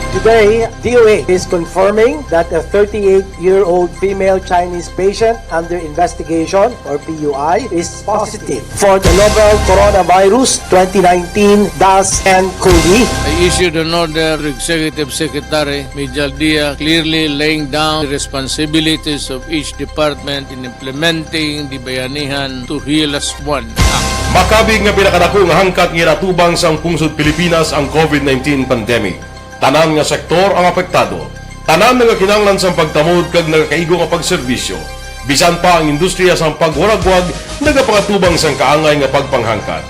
Today, DOA is confirming that a 38-year-old female Chinese patient under investigation, or PUI, is positive for the novel coronavirus 2019 DAS-CoV. I issued an order to Executive Secretary Major Dia clearly laying down the responsibilities of each department in implementing the Bayanihan to Heal as One Act. Makabig nga pinakadako nga hangkat nga natubang sang pungsod Pilipinas ang COVID-19 pandemic. Tanan nga sektor ang apektado. Tanan nga kinahanglan sang pagtamod kag nagakaigo nga pagserbisyo. Bisan pa ang industriya sang pagwaragwag nagapangatubang sang kaangay nga pagpanghangkat.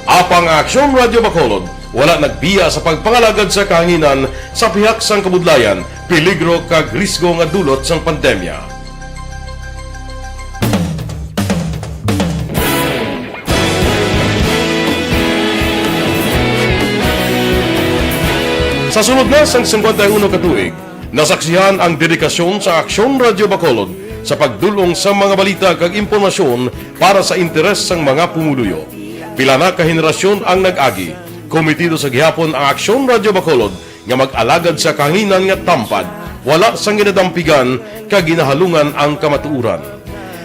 Apang Aksyon Radio Bacolod wala nagbiya sa pagpangalagad sa kahanginan sa pihak sang kabudlayan, peligro kag risgo nga dulot sang pandemya. Sa sunod na sang 51 katuig, nasaksihan ang dedikasyon sa Aksyon Radio Bacolod sa pagdulong sa mga balita kag impormasyon para sa interes sang mga pumuluyo. Pila na ka henerasyon ang nag-agi, komitido sa gihapon ang Aksyon Radio Bacolod nga mag-alagad sa kahanginan nga tampad, wala sang ginadampigan kag ginahalungan ang kamatuuran.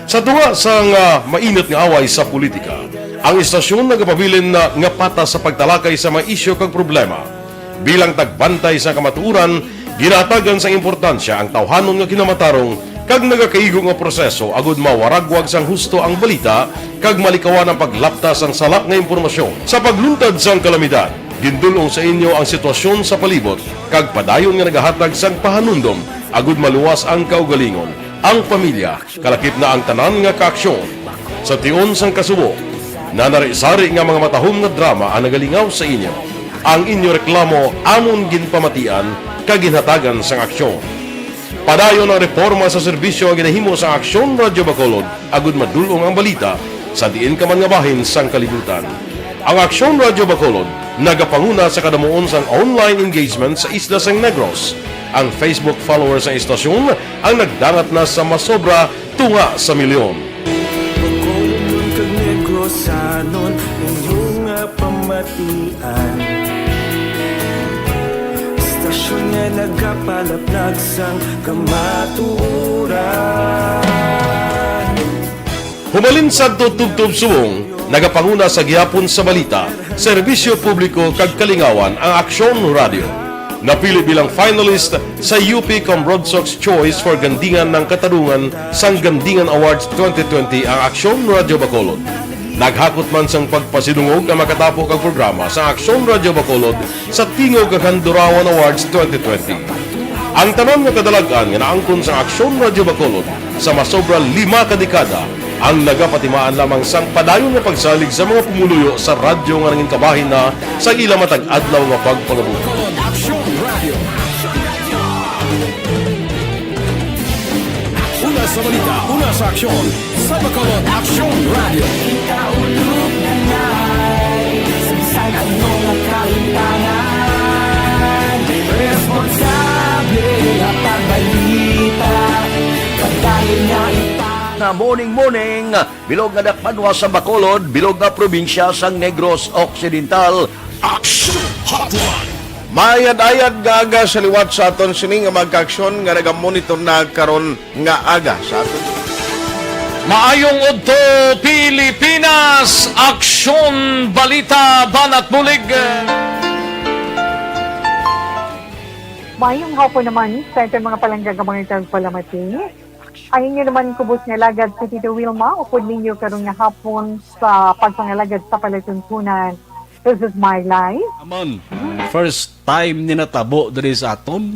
Sa tunga sang mainit nga away sa politika, ang istasyon nagapabilin na nga patas sa pagtalakay sa mga isyu kag problema. Bilang tagbantay sa kamatuuran, ginatagan sa importansya ang tawhanon nga kinamatarong kag nagakaigo nga proseso agud mawaragwag sang husto ang balita kag malikawan ang paglaptas ang salak nga impormasyon. Sa pagluntad sang kalamidad, gindulong sa inyo ang sitwasyon sa palibot kag padayon nga nagahatag sang pahanundom agud maluwas ang kaugalingon, ang pamilya, kalakip na ang tanan nga kaaksyon. Sa tion sang kasubo, nanari-sari nga mga matahom nga drama ang nagalingaw sa inyo. Ang inyo reklamo amon ginpamatian kaginhatagan sang aksyon. Padayon ang reforma sa serbisyo ang ginahimo sa Aksyon Radio Bacolod agud madulong ang balita sa diin ka man nga bahin sang kalibutan. Ang Aksyon Radio Bacolod nagapanguna sa kadamuon sang online engagement sa isla sang Negros. Ang Facebook followers sa istasyon ang nagdangat na sa masobra tunga sa milyon. Bacolod kag Negros anon inyong pamatian. Stasyon nga nagapalaplag sang kamaturan. Humalin sa tutubtub suwong, nagapanguna sa gihapon sa balita, serbisyo publiko kag kalingawan ang Aksyon Radio. Napili bilang finalist sa UP Comrodsox Choice for Gandingan ng Katarungan sang Gandingan Awards 2020 ang Aksyon Radio Bacolod. Naghakot man sang pagpasinungog ang makatapo kang programa sa Aksyon Radio Bacolod sa Tingog kag Handurawan Awards 2020. Ang tanon nga kadalagan nga naangkon sa Aksyon Radio Bacolod sa masobra 5 ka dekada ang nagapatimaan lamang sang padayon nga pagsalig sa mga pumuluyo sa radyo nga nangin kabahin na sa ila matag adlaw nga pagpangabuhi. Aksyon Radio. Una sa balita, una sa aksyon, sa Bacolod Aksyon Radio. Ikaulog na na'y Sabisan ano ang kahintangan Responsable ang pagbalita Pagdahil na Na morning, bilog nga dakpanwa sa Bacolod, bilog nga probinsya sang Negros Occidental. Aksyon Hotline. Mayad-ayad nga aga sa liwat sa aton sini nga magkaaksyon nga nagamonitor na karon nga aga sa aton. Maayong udto Pilipinas, Aksyon Balita Banat Bulig. Mayong hapon naman sa ito mga palanggang mga palamati. Ang inyo naman kubos nga lagad sa Tito Wilma, upod ninyo karong nga hapon sa pagpangalagad sa palatuntunan. This is my life. Amon, first time ni natabo diri sa aton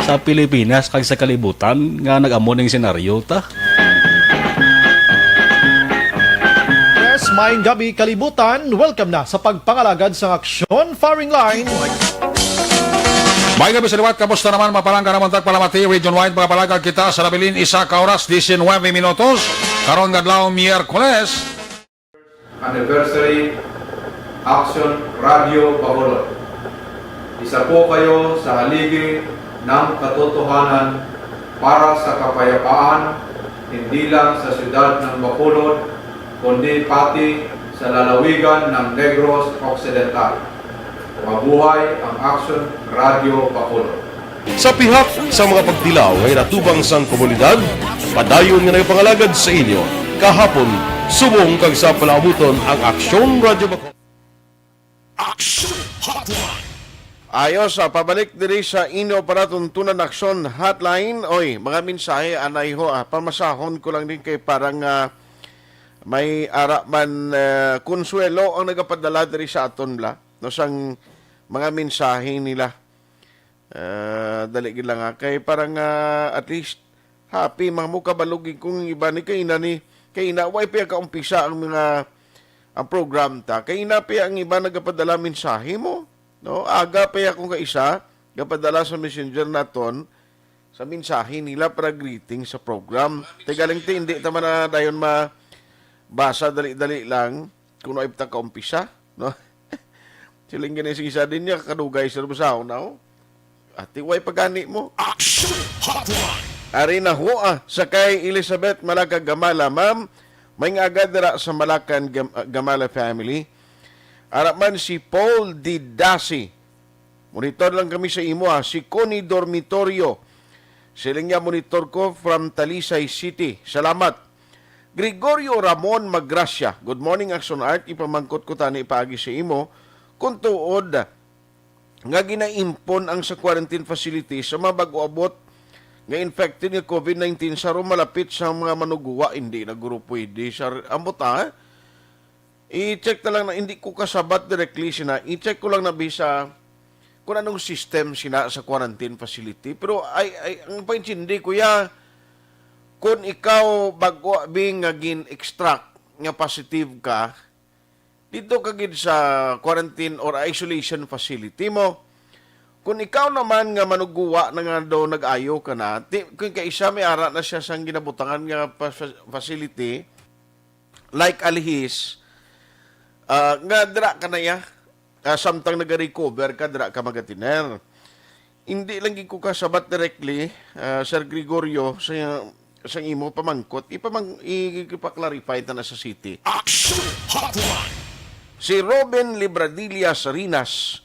sa Pilipinas kag sa kalibutan nga nag-amo ning senaryo ta. Yes, maayong gabi kalibutan. Welcome na sa pagpangalagad sa Aksyon Firing Line. May gabi sa liwat, kamusta naman mapalangga naman tagpalamati, region-wide mga palagag kita sa labilin isa ka oras, 19 minutos, karon gadlaw Miyerkules. Anniversary Aksyon Radio Bacolod. Isa po kayo sa haligi ng katotohanan para sa kapayapaan, hindi lang sa siyudad ng Bacolod, kundi pati sa lalawigan ng Negros Occidental. Mabuhay ang Aksyon Radio Bacolod. Sa pihak sa mga pagdilaw ay natubang sang komunidad, padayon nga nagpangalagad sa inyo. Kahapon, subong kag sa palabuton ang Aksyon Radio Bacolod. Aksyon Hotline. Ayos, pabalik diri sa inyo para tuntunan Aksyon Hotline. Oy, mga mensahe, anay ho, pamasahon ko lang din kay parang may ara man konsuelo ang nagapadala diri sa aton bla. No, sang mga mensahe nila. Dali gid lang kay parang at least happy mga mo kabalugin kung iba ni kay ina way pa kaumpisa ang mga ang program ta. Kay ina pa ang iba nagapadala mensahe mo. No, aga pa akong kaisa, gapadala sa messenger naton sa mensahe nila para greeting sa program. Tigaling hindi tama na dayon mabasa dali-dali lang kung ay ta kaumpisa, no? Siling gani isa din niya kadugay sa basaw now. Ati way pagani mo. Action Hotline. Ari na ho sa kay Elizabeth Malaca Gamala, ma'am. May agad dira sa Malacan Gamala family. Araman si Paul Didasi. Monitor lang kami sa imo Si Connie Dormitorio. Siling niya monitor ko from Talisay City. Salamat. Gregorio Ramon Magracia. Good morning, Action Art. Ipamangkot ko tani paagi sa imo. Kung tuod nga ginaimpon ang sa quarantine facility sa mga bago-abot nga infected ng COVID-19 sa malapit sa mga manuguwa. Hindi na guro pwede. Ambot i-check na lang na hindi ko kasabat directly sina. I-check ko lang na bisa kung anong system sina sa quarantine facility. Pero ang paintindi kuya, kung ikaw bago bing gin-extract nga positive ka, dito ka gid sa quarantine or isolation facility mo. Kung ikaw naman nga manuguwa na nga daw nag-ayo ka na, kung kaisa may ara na siya sang ginabutangan nga facility, like alihis, nga dira ka na ya, samtang nag-recover ka, dira ka magatiner. Hindi lang ko kasabat directly, Sir Gregorio, sa imo pamangkot, ipaklarify na sa city. Action Hotline. Si Robin Libradilla Sarinas,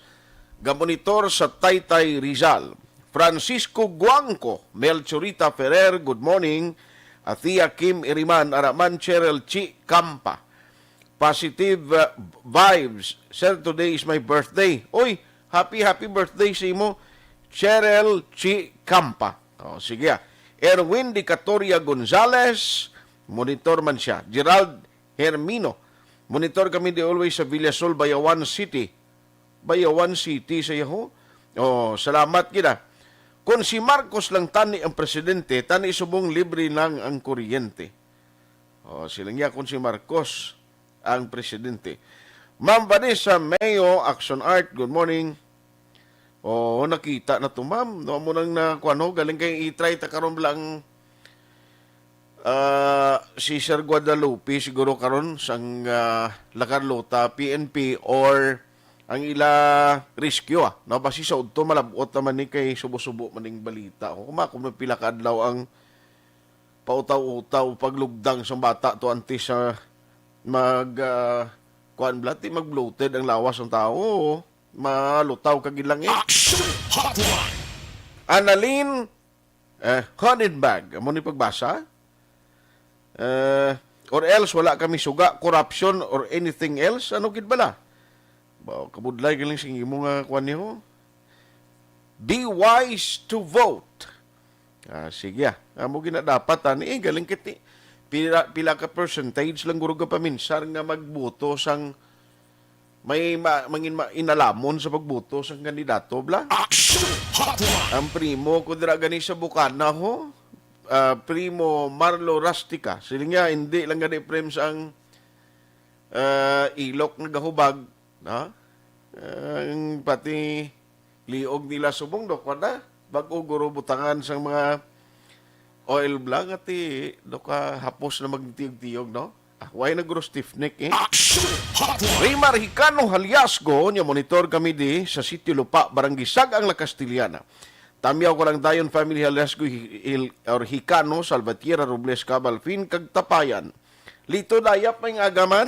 gamonitor sa Taytay Rizal. Francisco Guangco, Melchorita Ferrer, good morning. Athea Kim Iriman, Araman Cheryl Chi Campa. Positive vibes. Sir, today is my birthday. Oy, happy birthday sa imo, Cheryl Chi Campa. Sige Erwin Di Catoria Gonzales, monitor man siya. Gerald Hermino, monitor kami di always sa Villasol, Bayawan City. Bayawan City sa iyo. Salamat kita. Kung si Marcos lang tani ang presidente, tani subong libre lang ang kuryente. Silang niya kung si Marcos ang presidente. Ma'am Vanessa Mayo, Action Art, good morning. Nakita na to, ma'am. No mo nang nakuano, galing kay i-try ta karon lang si Sir Guadalupe siguro karon sang Lacarlota, PNP or ang ila rescue no basi sa udto malabot naman ni kay subo-subo maning balita. Kung pila ka adlaw ang pautaw-utaw paglugdang sa bata to antes sa kuan blati mag-bloated ang lawas ng tao, malutaw kagilang Action Hotline. Annalyn Honenbag, amo ni pagbasa? Or else wala kami suga, corruption or anything else, ano gid bala? Kabudlay galing sing imo nga kuan niyo. Be wise to vote. Sige amo gina dapat ani galing kiti. Pila ka percentage lang guro ka paminsar nga magboto sang may inalamon sa pagboto sang kandidato bla. Action Hotline. Ang primo ko dira gani sa Bukana ho. Primo Marlo Rustica. Sila nga hindi lang gani frames ang ilok nga gahubag, no? Ang pati liog nila subong do kada bag-o guro butangan sang mga oil blang ati do ka hapos na magtiyog-tiyog, no? Why na guro stiff neck Raymar Hicano Haliasgo, niya monitor kami di sa Sitio Lupa, Barangay Sagang La Castillana. Tamiyaw ko lang dayon family Halesco or Hikano, Salvatierra, Robles, Cabalfin, kag Tapayan. Lito dayap may agaman.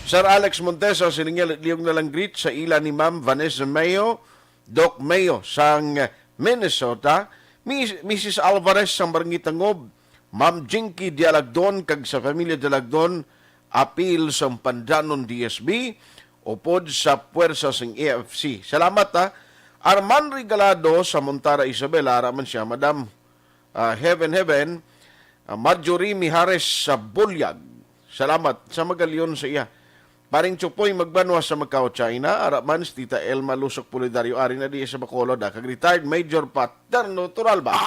Sir Alex Montesa, siningil liyong nalang greet sa ila ni Ma'am Vanessa Mayo, Doc Mayo, sang Minnesota, Mrs. Alvarez, sang Barangay Tangob, Ma'am Jinky Dialagdon, kag sa pamilya Dialagdon, apil sa Pandanon DSB, upod sa puwersa sang AFC. Salamat ha. Arman Regalado sa Montara Isabela, araman siya, Madam Heaven, Marjorie Mihares sa Bulyag. Salamat sa magalyon sa iya. Paring Chupoy magbanwa sa Macau, China, araman si Tita Elma Lusok Pulidario, ari na di sa Bacolod, kag retired Major Paterno Turalba.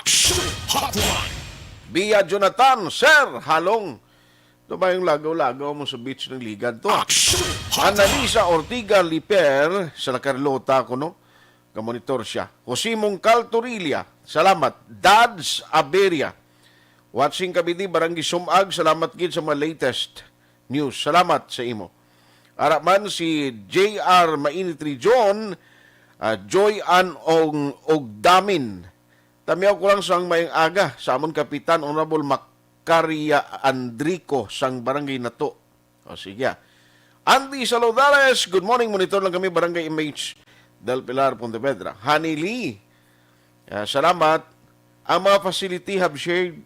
Bia Jonathan, Sir, halong. Ito ba yung lagaw-lagaw mo sa beach ng Ligan to? Annalisa Ortiga Liper sa Carlota ko, no? Kamonitor siya. Josimong Caltorilla, salamat. Dads Aberia, watching kabidi Barangay Sumag, salamat gid sa mga latest news. Salamat sa imo. Araman si J.R. Mainitri John, Joy Ann Ogdamin. Tamiyaw ko lang sang mayang aga sa amon Kapitan Honorable Macaria Andrico sang Barangay Nato. O sige. Andy Saludales, good morning. Monitor lang kami Barangay MH Del Pilar, Pontevedra. Honey Lee, salamat. Ang mga facility have shared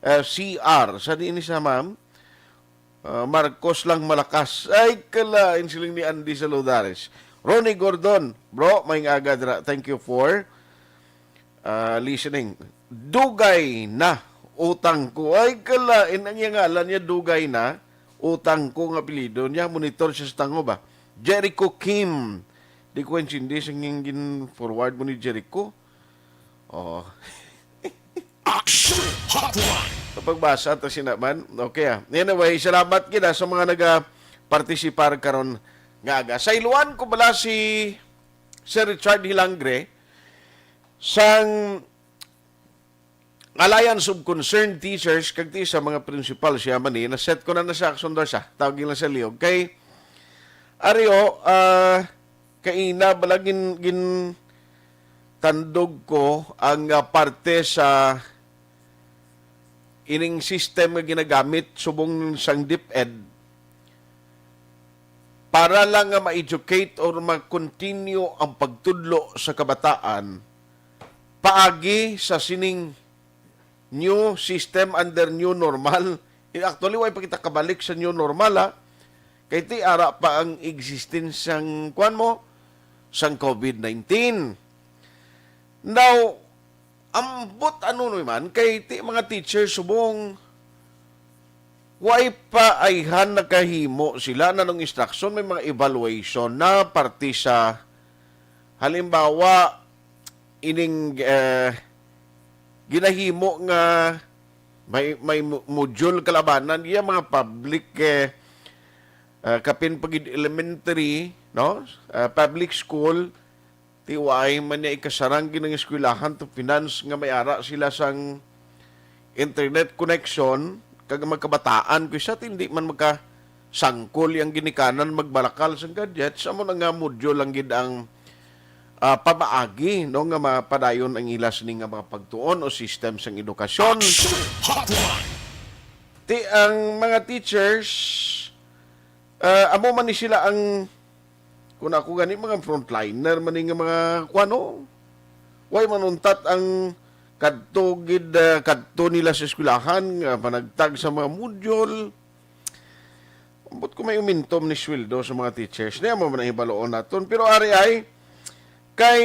CR. Sa diin sa ma'am, Marcos lang malakas. Ay, kalain siling ni Andy Saludales. Ronnie Gordon, bro, may agad. Thank you for listening. Dugay na utang ko. Ay, kalain ang ngalan niya, Dugay na. Utang ko ng apelido niya. Monitor siya sa tango ba? Jericho Kim. Di ko hindi siyang forward mo ni Jericho. Oh. Aksyon Hotline. Kapag basa ito sinaman, okay Anyway, salamat kita sa mga nag-participar karon nga aga. Sa iluan ko bala si Sir Richard Hilangre sang Alliance of Concerned Teachers kag sa mga principal siya man na set ko na sa action daw siya. Tawagin lang sa liog. Kay Ario, kaina balagin tandog ko ang parte sa ining system nga ginagamit subong sang DepEd para lang nga ma-educate or ma-continue ang pagtudlo sa kabataan paagi sa sining new system under new normal. Actually, why pa kita kabalik sa new normal kay ti ara pa ang existence sang kuan mo sang COVID-19. Now, ambot ano naman, kay mga teacher subong way pa ayhan nakahimo sila na nung instruction, may mga evaluation na parte sa halimbawa ining ginahimo nga may module kalabanan iya mga public kapin pagid elementary, no? Public school, tiway man niya ikasarang ginang eskwelahan to finance nga may ara sila sang internet connection kag magkabataan ko sa hindi man sangkol yang ginikanan magbalakal sang gadgets amo nga module lang gid ang pabaagi no nga mapadayon ang ilas ni nga mga pagtuon o system sang edukasyon. Ti ang mga teachers amo man ni sila ang kung ako gani mga frontliner man nga mga kuano way manuntat ang kadto nila sa eskwelahan nga panagtag sa mga module. Ambot ko may umintom ni sweldo sa mga teachers niya mo man ang ibaloon naton pero ari ay kay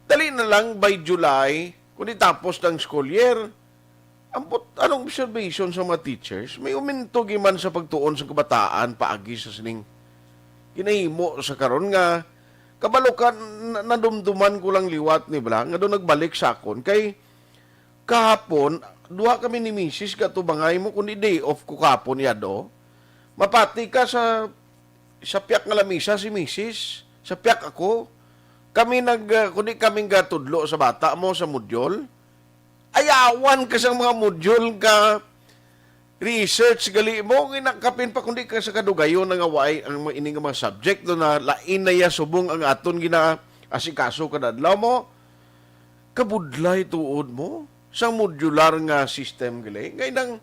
dali na lang by July kung tapos ng school year ambot anong observation sa mga teachers may uminto giman sa pagtuon sa kabataan paagi sa sining ginahimo sa karon nga kabalukan nadumduman ko lang liwat ni bala nga do nagbalik sa akon kay kahapon duha kami ni Mrs. katubangay mo kundi day off ko kahapon yado mapati ka sa piyak nga lamisa si Mrs. sa piyak ako kami kundi kaming gatudlo sa bata mo sa module ayawan ka sa mga module ka research gali mo ginakapin pa kundi ka sa kadugayon nga way ang ining mga subject do na lain na ya subong ang aton gina asikaso ka na adlaw mo, kabudlay tuod mo sa modular nga system gali. Ngay nang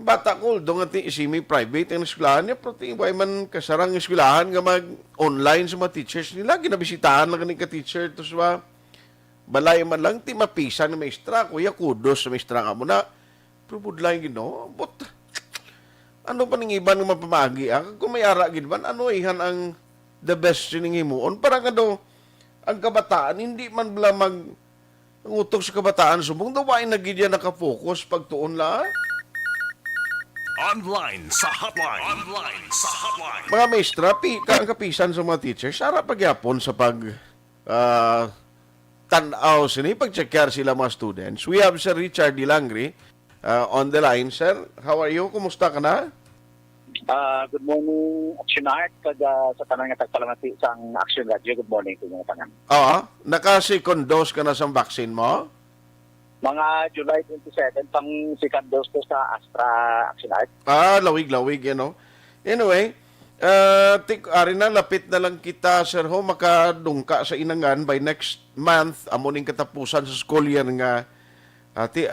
bata ko, doon nga semi-private ang eskwelahan niya, pero tingin man kasarang eskwelahan nga mag-online sa mga teachers nila, ginabisitahan lang ka teacher, tapos balay man lang, ti mapisan ng maestra, kuya, kudos sa maestra nga mo na, pero budlay gino, but, ano pa ning iban nga mapamagi, kung may ara ginaban, ano ihan ang the best sining himuon, parang ano, ang kabataan, hindi man bala utok sa kabataan, subong dawain na gidya nakafocus pagtuon la, Online sa hotline. Online sa hotline. mga maestra, ang kapisan sa mga teachers, sarap pagyapon sa tanaw sini, pag-checkar sila mga students. We have Sir Richard Dilangri on the line. Sir, how are you? Kumusta ka na? Good morning, Aksyon Art. Sa tanong nga tagpalamati sa Aksyon Radio, good morning sa mga tanong. Oo. Naka-second dose ka na sa vaccine mo? Mga July 27, pang second dose ko sa Astra Aksyon Art. Lawig-lawig, Anyway, ari na, lapit na lang kita, Sir Ho, makadungka sa inangan by next month, amuning katapusan sa school year nga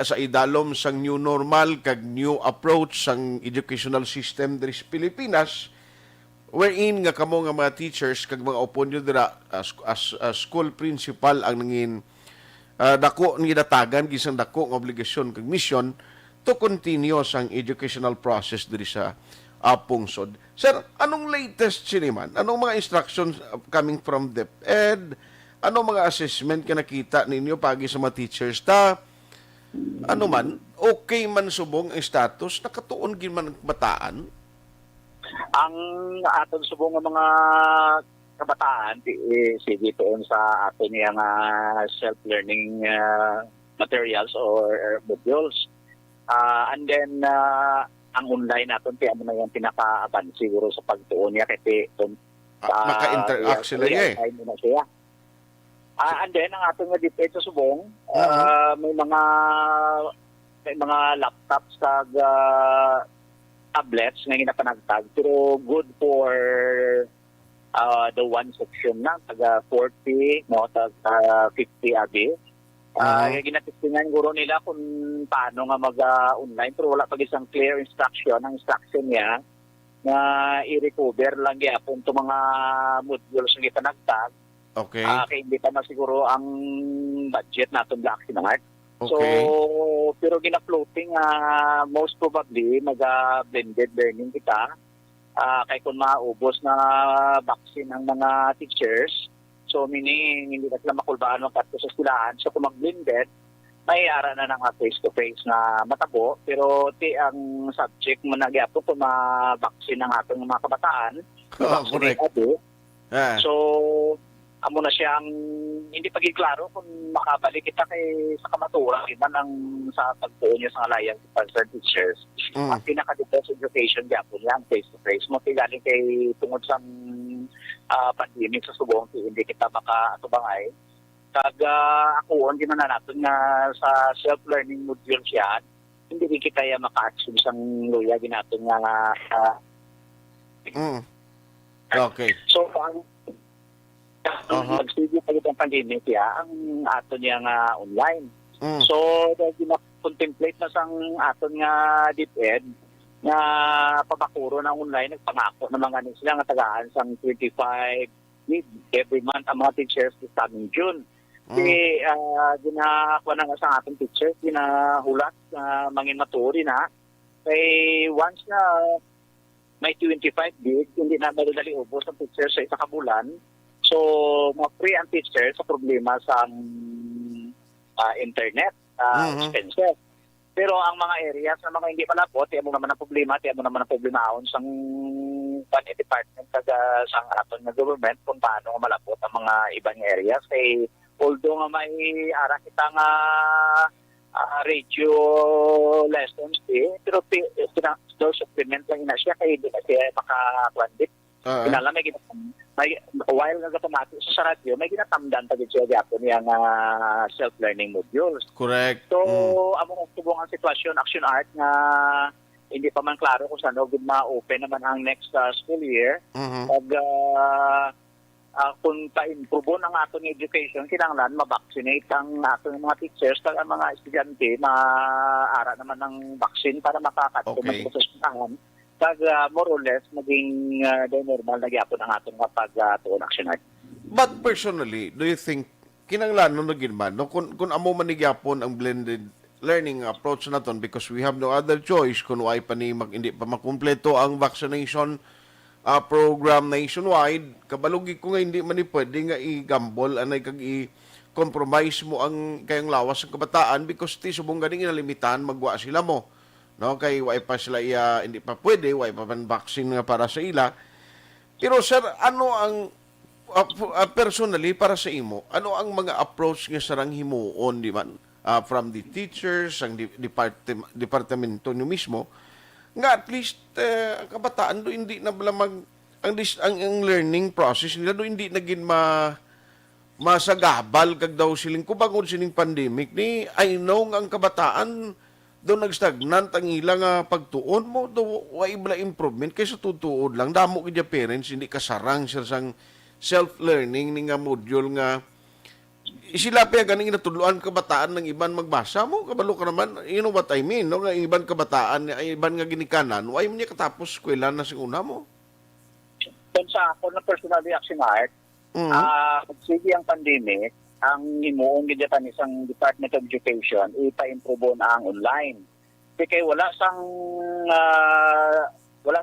sa idalom sang new normal kag new approach sang educational system diri sa Pilipinas, wherein nga kamo nga mga teachers kag mga oponyo dira as school principal ang nangin dako ni datagan gisang dako nga obligasyon kag mission to continue sang educational process diri sa pungsod. Sir, anong latest siniman? Anong mga instructions coming from DepEd? Anong mga assessment ka nakita ninyo pagi sa mga teachers ano man, okay man subong ang status, nakatuon gin man ang bataan? Ang aton subong nga mga kabataan, sige doon sa aton yung self-learning materials or modules. And then, ang online natin, kaya mo na yung pinaka-aban siguro sa pagtuon niya kasi maka-interact sila niya siya. And then, ang ating nga diped sa subong, may mga laptops kag tablets nga ginapanagtag, pero good for the one section lang, taga 40, no, taga 50 abi. Ginatistingan guro nila kung paano nga mag-online, pero wala pag isang clear instruction. Ang instruction niya na i-recover lang yapon itong mga modules nga ipanagtag. Okay. Kaya hindi pa na siguro ang budget natin sa Aksyon Art. Okay. So, pero gina-floating, most probably, mag-blended learning kita. Kaya kung maubos na vaccine ng mga teachers, so meaning hindi na sila makulbaan ng kato sa eskwelahan. So kung mag-blended, may ara na ng face-to-face na matabo. Pero ang subject mo nagyapo kung ma-vaccine ng ating mga kabataan. Correct. So, amo na siyang hindi paging klaro kung makabalik kita sa kamaturan iba ng sa pagtuon niya sa alliance concerned teachers. Ang pinaka-depends education gyapon yan face-to-face mo galing kay tungod sa pandemic sa subong hindi kita makaatubangay. Kag ako hindi man natin nga sa self-learning modules yan, hindi kita ya maka-action sang luya ginaton nga Okay. So mag-studio pa yung pandemic ang aton niya nga online. So, dahil na-contemplate na sang aton nga DepEd na pabakuro ng online, nagpangako na mga sila nga tagaan sang 25 every month ang mga teachers this coming June. Kasi ginakuha na nga sa ating teachers, ginahulat na mangin maturi na. Kaya once na may 25 gig, hindi na madadali ubos ang teachers sa isa kabulan. So, mga free ang teacher sa problema sa internet expenses. Pero ang mga areas na mga hindi palapot, tiyan mo naman ang problema, ahon sa department sa aton na government kung paano malapot ang mga ibang areas. Although nga may ara kita nga radio lessons, pero supplement lang na siya kaya hindi na siya makakwandit. Kinala may while nagatamati sa radyo, may ginatamdan pa din siya gyapon yang self-learning modules. Correct. So, amo kung subong ang sitwasyon, Aksyon Art nga hindi pa man klaro kung saan ma-open naman ang next school year. Pag kung pa-improve ang atong education, kinahanglan ma-vaccinate ang atong mga teachers kag ang mga estudyante maaara naman ng vaccine para makakatulong Okay. sa eskwelahan. Kag more or less maging normal na gyapon ang atong mga pag-tuon action. But personally, do you think kinahanglan na gid man no kung amo man ni gyapon ang blended learning approach naton because we have no other choice kung why pa ni hindi pa makumpleto ang vaccination program nationwide, kabalugi ko nga hindi man ni pwede nga i-gamble anay kag i-compromise mo ang kayong lawas ng kabataan because ti subong ganing inalimitan magwa sila mo. No, kay way pa sila hindi pa pwede, way pa man vaccine nga para sa ila. Pero sir, ano ang personally para sa imo, ano ang mga approach nga sarang himuon di man from the teachers, ang departamento nyo mismo, nga at least ang kabataan do hindi na bala ang learning process nila do hindi naging masagabal kag daw siling kubangod sining pandemic ni I know nga ang kabataan do nagstagnant ang ilang pagtuon mo do way bala improvement kaysa tutuod lang damo kay parents hindi kasarang sir sang self-learning ni nga module nga sila pa ganing natudloan kabataan ng iban magbasa mo kabalo ka naman you know what I mean no nga iban kabataan iban nga ginikanan why mo niya katapos eskwela na sing una mo sa ako na personal reaction art sige ang pandemic ang himuong gidatan isang Department of Education ipa-improve na ang online kaya wala sang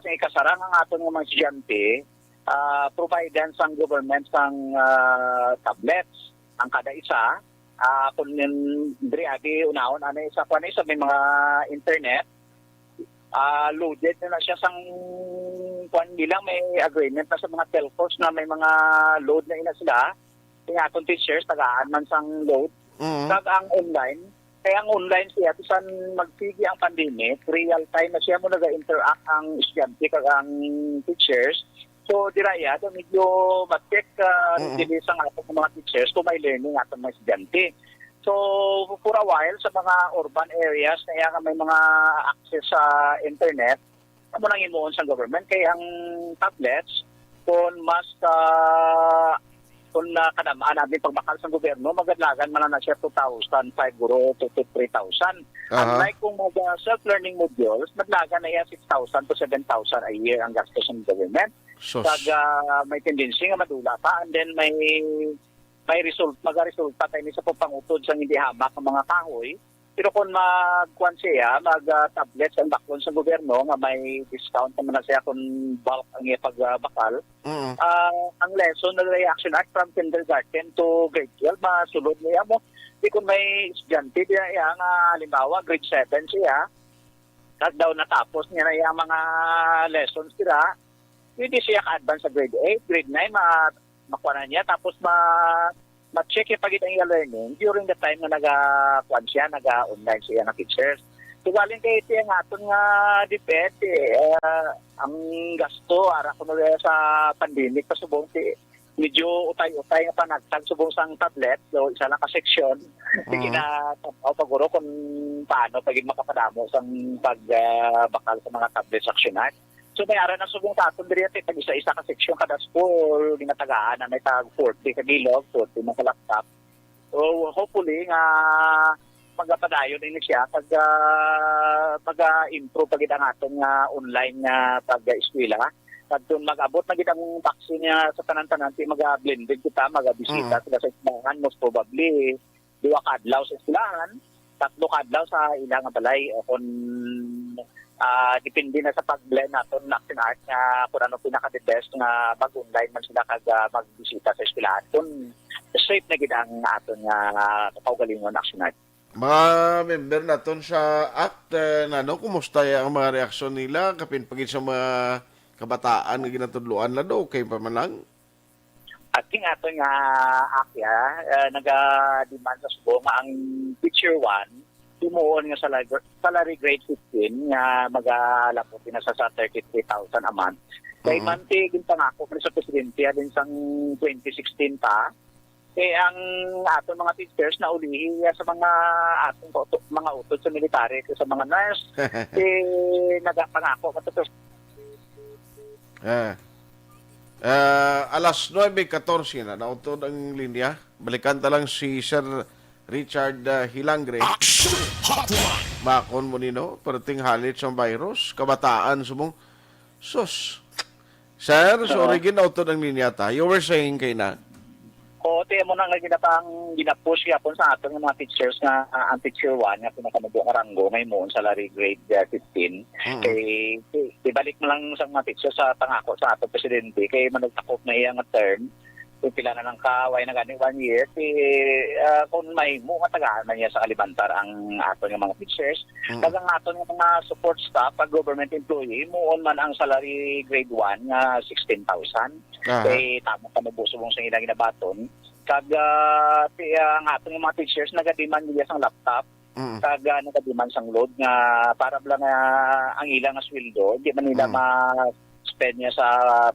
ikasarang ang aton nga mga estudyante providan sang government sang tablets ang kada isa kung diri agi unahon ano isa pa sa may mga internet loaded na siya sang kuan bilang may agreement na sa mga telcos na may mga load na ina sila kaya atong teachers tagaan man sang load kag ang online kaya ang online siya bisan magsigi ang pandemic real time na siya mo naga-interact ang estudyante kag ang teachers. So, diraya, medyo mag-check din sa atong mga teachers kung may learning atong mga estudyante. So, for a while, sa mga urban areas na may mga access sa internet, amo nang imuon sa government. Kaya ang tablets, kung mas kung kanamaan natin pagbakal sa gobyerno, magadlagan man na siya 2,000, siguro to 3,000. Unlike kung self-learning modules, maglagan na yan 6,000 to 7,000 a year ang gastos ng government. May tendency nga madula pa and then may magaresulta tayo sa pagpangutod sa hindi hamak ng mga kahoy. Pero kung magkuhan siya, mag-tablets ang baklon sa gobyerno nga may discount naman na siya kung bulk ang pagbakal, ang lesson na reaction act from kindergarten to grade 12, masulod niya mo. Di kung may estudyante niya, halimbawa, grade 7 siya, kag daw natapos niya na yung mga lessons sila, pwede siya ka-advance sa grade 8, grade 9, makuha na niya, tapos ma-check yung pagit ang learning during the time na nag-online siya na teachers. So, galing kayo ito yung aton nga DepEd, ang gasto, ara ko na sa pandemic, pasubong medyo utay-utay nga panagtag subong sang tablet, so isa lang ka-section, sige na paguro kung paano pagig makapadamo sang pagbakal sa mga tablet sectionat. So may ara na subong taton diri ate pag isa-isa ka section kada school ginatagaan na may tag 40 ka bilog 40 na laptop. So hopefully nga magapadayon din siya pag improve pagid ang aton nga online nga pag-eskwela. Pag mag-abot na gid ang vaccine niya sa tanan-tanan ti mag-blended kita mag-bisita sila sa eskwelahan most probably 2 kadlaw sa eskwelahan 3 kadlaw sa ilang balay o kung depende na sa pag-blend natin action art nga kung ano pinaka-the best nga mag-online man sila kag magbisita sa eskwelahan kung safe na gid ang aton nga kaugalingon action art. Mga member naton sa act kumusta ang mga reaksyon nila kapin pagit sa mga kabataan nga ginatudloan na do okay pa man lang? Ating aton nga akya naga-demand sa subo nga ang teacher 1 tumuon nga salary grade 15 nga magalapot na sa 33,000 a month. Kay manti gintangako sa presidente din sang 2016 pa. Ang aton mga teachers na ulihi sa mga atong mga utod sa military sa mga nurse nagapangako Alas 9:14 na nautod ang linya. Balikan ta lang si Sir Richard Hilangre. Makon mo nino, parating halit sa virus, kabataan sumong. Sus. Sir, sorry ginautod ang linya ta. You were saying kay na. O, tiyan mo na nga ginapush yapon sa aton ng mga teachers nga ang teacher 1 nga pinakamubo nga ranggo ngayon salary grade 15. Kay ibalik mo lang sa mga teachers sa pangako sa aton presidente kay managtakop na iyang term. Kung pila na ng kaway na gani 1 year, kung may mo matagaan man niya sa kalibantar ang aton ng mga teachers. Kag ang aton ng mga support staff, pag government employee, muon man ang salary grade 1 nga 16,000. Kay tamo ka mabusubong sa ilang ginabaton. Kag ang aton ng mga teachers nagadiman nila sang laptop. Kag nagadiman sang load nga para lang ang ilang nga sweldo, di man nila ma-spend niya sa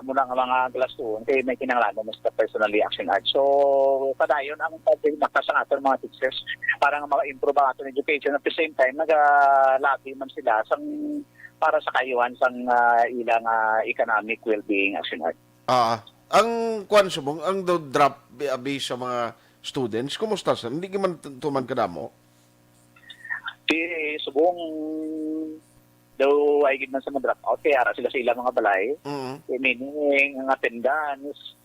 mo lang ang mga glastuon kay may kinahanglan mo sa personally action art. So, padayon ang pagpapakita sa aton mga teachers para nga ma-improve ang aton education at the same time nagalabi man sila para sa kayuhan sang ilang economic well-being action art. Ang kwan subong ang drop base sa mga students, kumusta sa? Hindi man tuman kadamo? Subong daw ay gid man sa drop out kaya ara sila sa ilang mga balay. Meaning ang attendance.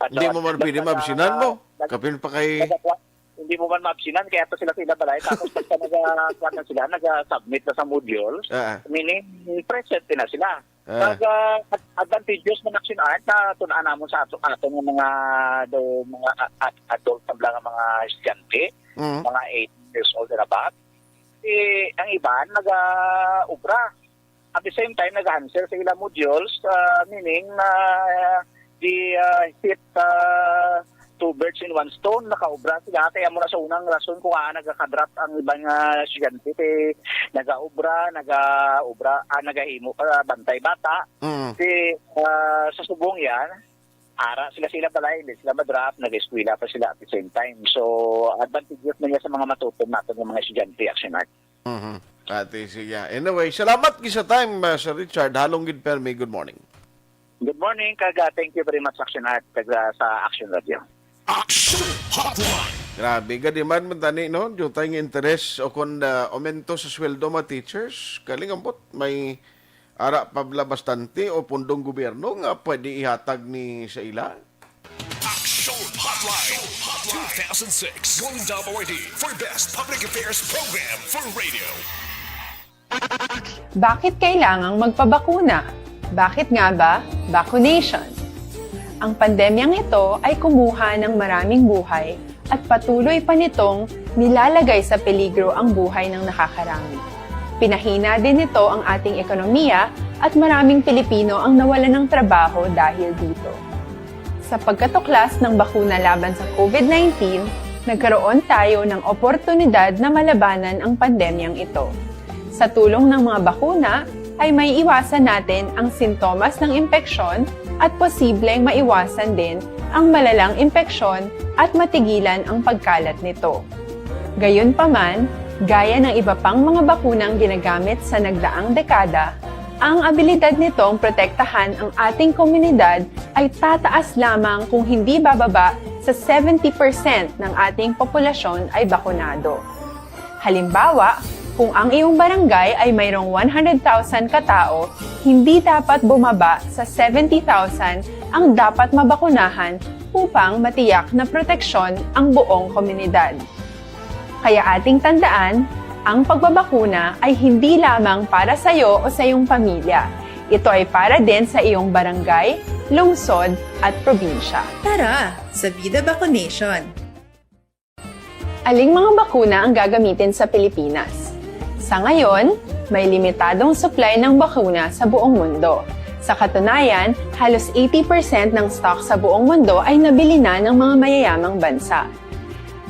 Hindi mo man pwede mabsinan mo. Kapin pa kay hindi mo man mabsinan kaya to sila sa ilang balay tapos pagka nag-submit na sa modules, meaning present na sila. Advantageous man action art na tunaan namon sa aton ng mga adult tabla nga mga estudyante, mga 8 years old and above. Ang iba nag-ubra. At the same time, nag-answer sa ilang modules, meaning hit two birds in one stone, naka-ubra sila. Kaya muna sa unang rason kung nagkakadrop ang ibang estudyante, nag-ubra, nag-himo pa, bantay bata. Sa subong yan, ara sila balay, hindi sila madrop, nag-eskwela pa sila at the same time. So, advantageous na niya sa mga matuto natin ng mga estudyante action art. Ate, sige. Anyway, salamat sa time, Sir Richard. Halong gid permi, good morning. Good morning, kaga. Thank you very much, Action Art, sa Action Radio. Action Hotline! Grabe, gadiman man tani, no? Yung tayong interest o kung aumento sa sweldo mga teachers, kalingambot, may ara pabla bastante o pundong gobyerno nga pwede ihatag ni sa ila. Action Hotline 2006 Golden Dome Awardee for Best Public Affairs Program for Radio. Bakit kailangang magpabakuna? Bakit nga ba vaccination? Ang pandemyang ito ay kumuha ng maraming buhay at patuloy pa nitong nilalagay sa peligro ang buhay ng nakakarami. Pinahina din nito ang ating ekonomiya at maraming Pilipino ang nawalan ng trabaho dahil dito. Sa pagkatuklas ng bakuna laban sa COVID-19, nagkaroon tayo ng oportunidad na malabanan ang pandemyang ito. Sa tulong ng mga bakuna, ay may iwasan natin ang sintomas ng impeksyon at posibleng maiwasan din ang malalang impeksyon at matigilan ang pagkalat nito. Gayunpaman, gaya ng iba pang mga bakunang ginagamit sa nagdaang dekada, ang abilidad nitong protektahan ang ating komunidad ay tataas lamang kung hindi bababa sa 70% ng ating populasyon ay bakunado. Halimbawa, kung ang iyong barangay ay mayroong 100,000 katao, hindi dapat bumaba sa 70,000 ang dapat mabakunahan upang matiyak na proteksyon ang buong komunidad. Kaya ating tandaan, ang pagbabakuna ay hindi lamang para sa iyo o sa iyong pamilya. Ito ay para din sa iyong barangay, lungsod at probinsya. Tara, sa Vida Vaccination! Aling mga bakuna ang gagamitin sa Pilipinas? Sa ngayon, may limitadong supply ng bakuna sa buong mundo. Sa katunayan, halos 80% ng stock sa buong mundo ay nabili na ng mga mayayamang bansa.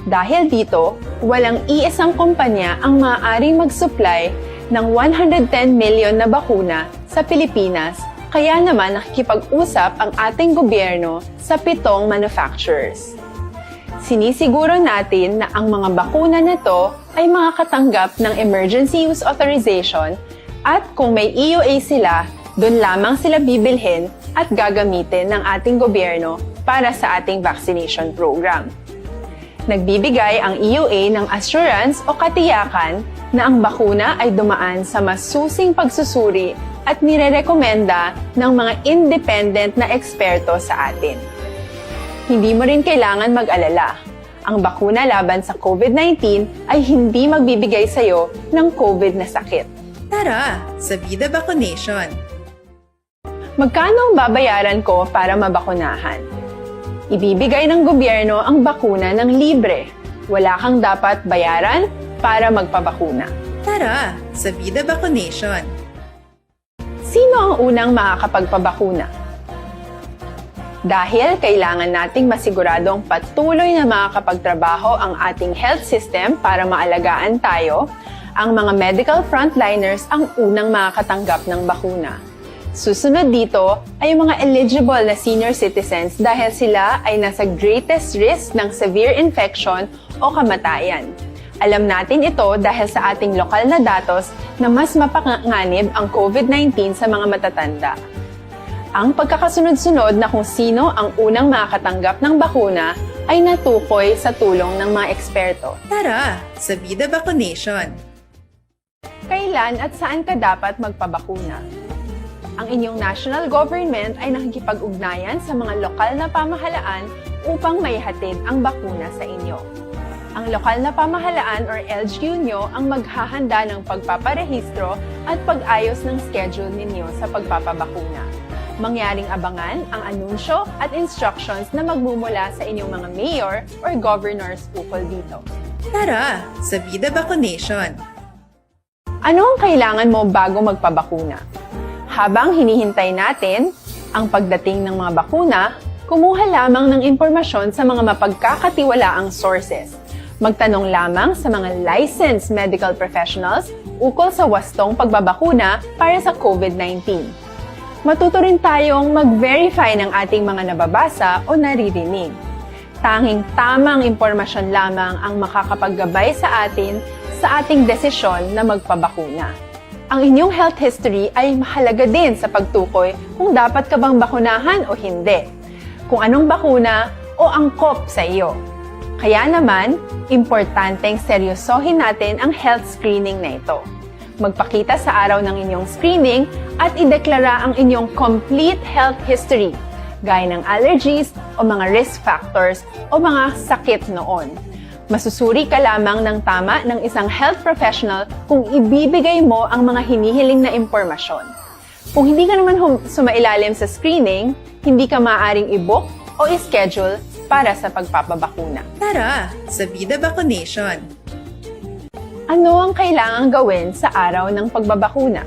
Dahil dito, walang iisang kumpanya ang maaaring mag-supply ng 110 million na bakuna sa Pilipinas, kaya naman nakikipag-usap ang ating gobyerno sa 7 manufacturers. Sinisiguro natin na ang mga bakuna na to ay makakatanggap ng Emergency Use Authorization at kung may EUA sila, Doon lamang sila bibilhin at gagamitin ng ating gobyerno para sa ating vaccination program. Nagbibigay ang EUA ng assurance o katiyakan na ang bakuna ay dumaan sa masusing pagsusuri at nirerekomenda ng mga independent na eksperto sa atin. Hindi mo rin kailangan mag-alala. Ang bakuna laban sa COVID-19 ay hindi magbibigay sa'yo ng COVID na sakit. Tara, sa Vida Vaccination! Magkano ang babayaran ko para mabakunahan? Ibibigay ng gobyerno ang bakuna ng libre. Wala kang dapat bayaran para magpabakuna. Tara, sa Vida Vaccination! Sino ang unang makakapagpabakuna? Dahil kailangan nating masiguradong patuloy na makakapagtrabaho ang ating health system para maalagaan tayo, ang mga medical frontliners ang unang makakatanggap ng bakuna. Susunod dito ay yung mga eligible na senior citizens dahil sila ay nasa greatest risk ng severe infection o kamatayan. Alam natin ito dahil sa ating lokal na datos na mas mapanganib ang COVID-19 sa mga matatanda. Ang pagkakasunod-sunod na kung sino ang unang makakatanggap ng bakuna ay natukoy sa tulong ng mga eksperto. Tara, sa Vida Vaccination! Kailan at saan ka dapat magpabakuna? Ang inyong national government ay nakikipag-ugnayan sa mga lokal na pamahalaan upang maihatid ang bakuna sa inyo. Ang lokal na pamahalaan or LGU nyo ang maghahanda ng pagpaparehistro at pag-ayos ng schedule ninyo sa pagpapabakuna. Mangyaring abangan ang anunsyo at instructions na magmumula sa inyong mga mayor or governors ukol dito. Tara, sa Vida Vaccination! Ano ang kailangan mo bago magpabakuna? Habang hinihintay natin ang pagdating ng mga bakuna, kumuha lamang ng impormasyon sa mga mapagkakatiwalaang sources. Magtanong lamang sa mga licensed medical professionals ukol sa wastong pagbabakuna para sa COVID-19. Matuto rin tayong mag-verify ng ating mga nababasa o naririnig. Tanging tamang impormasyon lamang ang makakapaggabay sa atin sa ating desisyon na magpabakuna. Ang inyong health history ay mahalaga din sa pagtukoy kung dapat ka bang bakunahan o hindi, kung anong bakuna o angkop sa iyo. Kaya naman, importanteng seryosohin natin ang health screening na ito. Magpakita sa araw ng inyong screening at ideklara ang inyong complete health history, gaya ng allergies o mga risk factors o mga sakit noon. Masusuri ka lamang ng tama ng isang health professional kung ibibigay mo ang mga hinihiling na impormasyon. Kung hindi ka naman sumailalim sa screening, hindi ka maaaring i-book o i-schedule para sa pagpapabakuna. Tara, sa Vida Vaccination! Ano ang kailangang gawin sa araw ng pagbabakuna?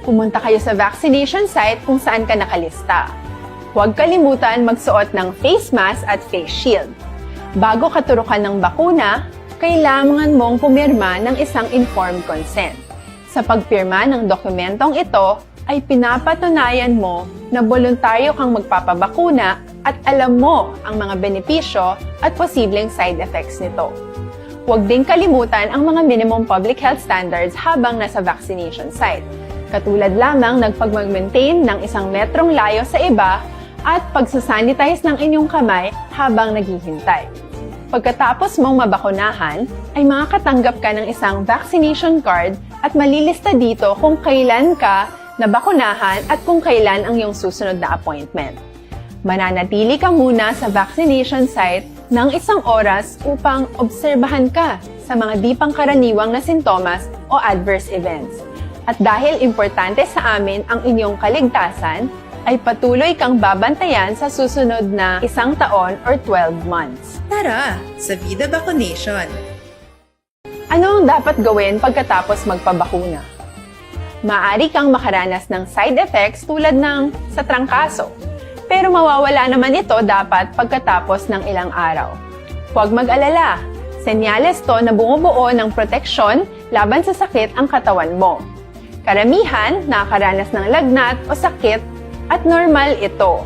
Pumunta kayo sa vaccination site kung saan ka nakalista. Huwag kalimutan magsuot ng face mask at face shield. Bago katurukan ng bakuna, kailangan mong pumirma ng isang informed consent. Sa pagpirma ng dokumentong ito, ay pinapatunayan mo na voluntaryo kang magpapabakuna at alam mo ang mga benepisyo at posibleng side effects nito. Huwag din kalimutan ang mga minimum public health standards habang nasa vaccination site. Katulad lamang nagpag-maintain ng 1 metrong layo sa iba at pagsasanitize ng inyong kamay habang naghihintay. Pagkatapos mong mabakunahan, ay makakatanggap ka ng isang vaccination card at malilista dito kung kailan ka nabakunahan at kung kailan ang iyong susunod na appointment. Mananatili ka muna sa vaccination site ng 1 oras upang obserbahan ka sa mga di pangkaraniwang na sintomas o adverse events. At dahil importante sa amin ang inyong kaligtasan, ay patuloy kang babantayan sa susunod na 1 taon or 12 months. Tara, sa Vida Vaccination! Ano ang dapat gawin pagkatapos magpabakuna? Maaari kang makaranas ng side effects tulad ng sa trangkaso, pero mawawala naman ito dapat pagkatapos ng ilang araw. Huwag mag-alala, senyales to na bumubuo ng proteksyon laban sa sakit ang katawan mo. Karamihan nakakaranas ng lagnat o sakit at normal ito.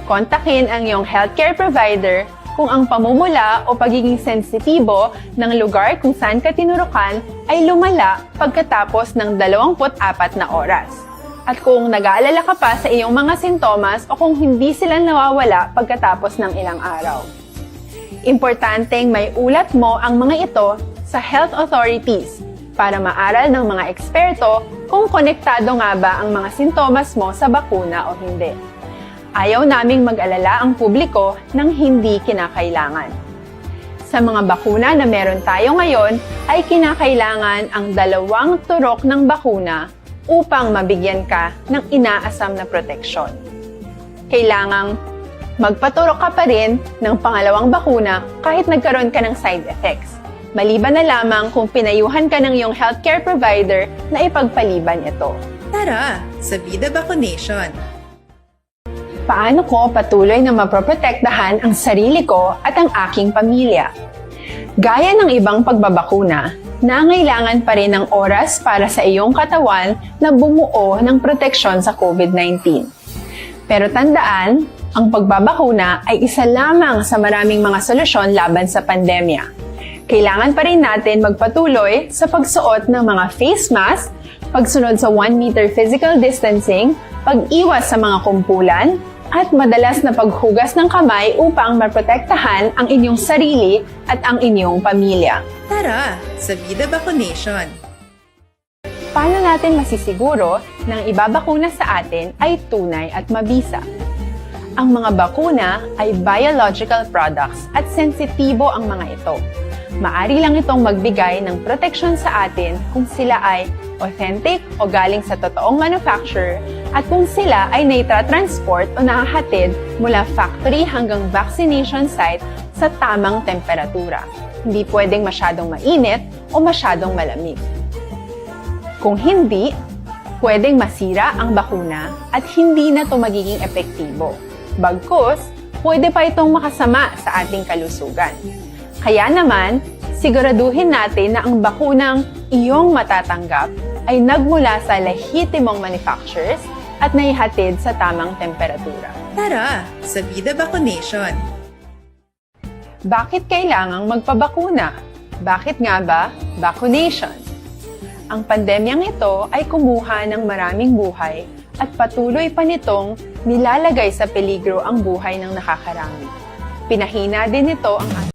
Kontakin ang iyong healthcare provider kung ang pamumula o pagiging sensitibo ng lugar kung saan ka tinurukan ay lumala pagkatapos ng 24 na oras. At kung nag-aalala ka pa sa iyong mga sintomas o kung hindi sila nawawala pagkatapos ng ilang araw. Importanteng may ulat mo ang mga ito sa health authorities para maaral ng mga eksperto kung konektado nga ba ang mga sintomas mo sa bakuna o hindi. Ayaw naming mag-alala ang publiko ng hindi kinakailangan. Sa mga bakuna na meron tayo ngayon ay kinakailangan ang 2 turok ng bakuna upang mabigyan ka ng inaasam na proteksyon. Kailangang magpaturok ka pa rin ng pangalawang bakuna kahit nagkaroon ka ng side effects. Maliban na lamang kung pinayuhan ka ng iyong healthcare provider na ipagpaliban ito. Tara, sa Vida Vaccination! Paano ko patuloy na maproprotektahan ang sarili ko at ang aking pamilya? Gaya ng ibang pagbabakuna, nangailangan pa rin ng oras para sa iyong katawan na bumuo ng proteksyon sa COVID-19. Pero tandaan, ang pagbabakuna ay isa lamang sa maraming mga solusyon laban sa pandemya. Kailangan pa rin natin magpatuloy sa pagsuot ng mga face mask, pagsunod sa 1 meter physical distancing, pag-iwas sa mga kumpulan, at madalas na paghugas ng kamay upang maprotektahan ang inyong sarili at ang inyong pamilya. Tara, sa Vida Vaccination! Paano natin masisiguro na ang ibabakuna sa atin ay tunay at mabisa? Ang mga bakuna ay biological products at sensitibo ang mga ito. Maari lang itong magbigay ng proteksyon sa atin kung sila ay authentic o galing sa totoong manufacturer at kung sila ay naitra-transport o nahahatid mula factory hanggang vaccination site sa tamang temperatura. Hindi pwedeng masyadong mainit o masyadong malamig. Kung hindi, pwedeng masira ang bakuna at hindi na ito magiging epektibo. Bagkus, pwede pa itong makasama sa ating kalusugan. Kaya naman, siguraduhin natin na ang bakunang iyong matatanggap ay nagmula sa lehitimong manufacturers at naihatid sa tamang temperatura. Tara, sa Vida Vaccination! Bakit kailangang magpabakuna? Bakit nga ba vaccination? Ang pandemyang ito ay kumuha ng maraming buhay at patuloy pa nitong nilalagay sa peligro ang buhay ng nakakarami. Pinahina din nito ang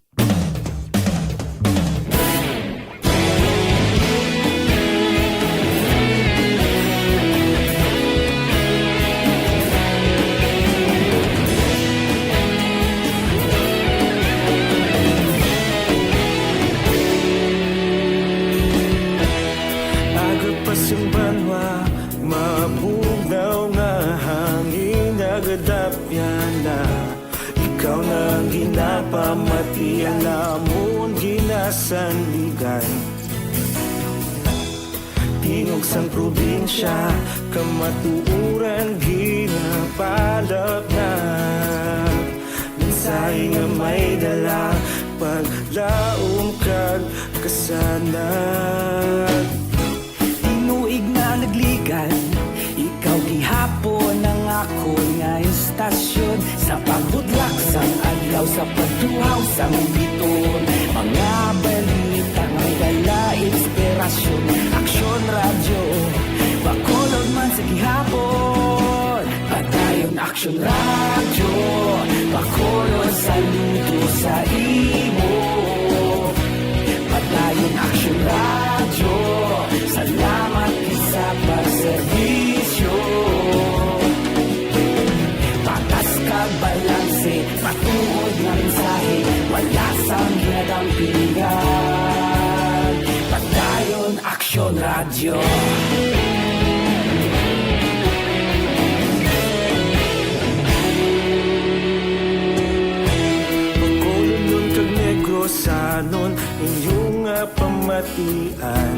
Pasimbanwa, mabugaw nga hangin nagadapyan na ikaw na ginapamatian namon ginasandigan. Tingog sang probinsya, kamatuuran ginapalap na mensahe nga may dala, paglaom kag kasanag. Tinuig na nagligan, ikaw gihapon ang ako nga istasyon sa pagbudlak sang adlaw sa pagduhaw sang biton. Mga balita nga dala inspirasyon, Aksyon radyo, bakolod man sa gihapon. Padayon Aksyon radyo, bakolod saludo sa imo. Padayon Aksyon radyo, salamat sa pagserbisyo. Patas kag balanse, patuod na mensahe, wala sang ginagampingan. Padayon Aksyon radyo. Bakolod nun kag Negrosanon, inyong pamatian.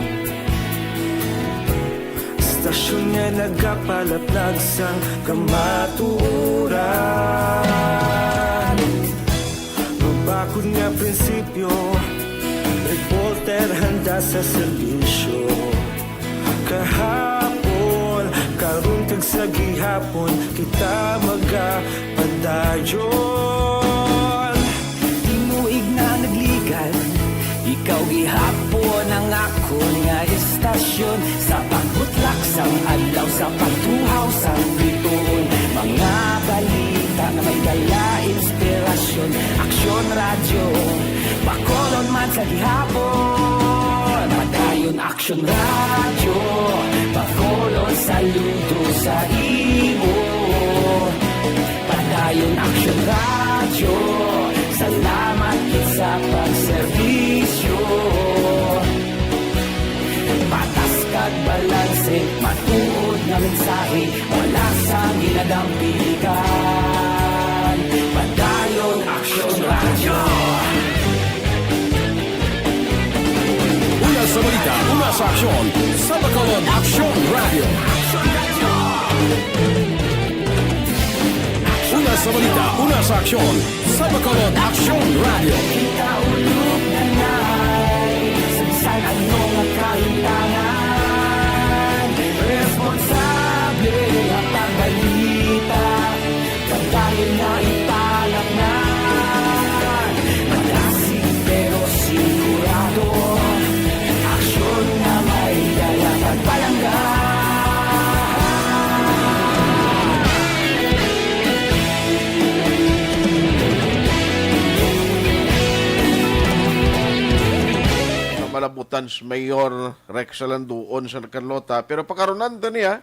Stasyon nga nagapalaplag sang kamaturan. Mabakod nga prinsipyo, reporter handa sa serbisyo. Kahapon, karon kag sa gihapon, kita magapadayon. Tinuig na nagligan, Ikaw gihapon ang ako nga istasyon, sa pagbutlak sang adlaw, sa pagtuhaw sang bituon. Mga balita na may dala inspirasyon, Aksyon radyo, Bacolod man sa gihapon. Padayon Aksyon radyo, Bacolod saludo sa imo. Padayon Aksyon radyo, salamat kit sa pagserbisyo. Patas kag balanse, matuod nga mensahe, wala sang ginadampikan. Padayon Aksyon radyo. Una sa balita, una sa aksyon, sa Bacolod Aksyon Radio. Una sa balita, una sa aksyon, sa Bacolod Aksyon Radio. Kaulog na na'y sa ano nga kahintangan, responsable ang pagbalita, dahil na ipalag na malasig pero sigurado, aksyon na may dala pagpalangga. Malabutan si Mayor Rex Alanduon sa Carlota, pero pagkaroon to niya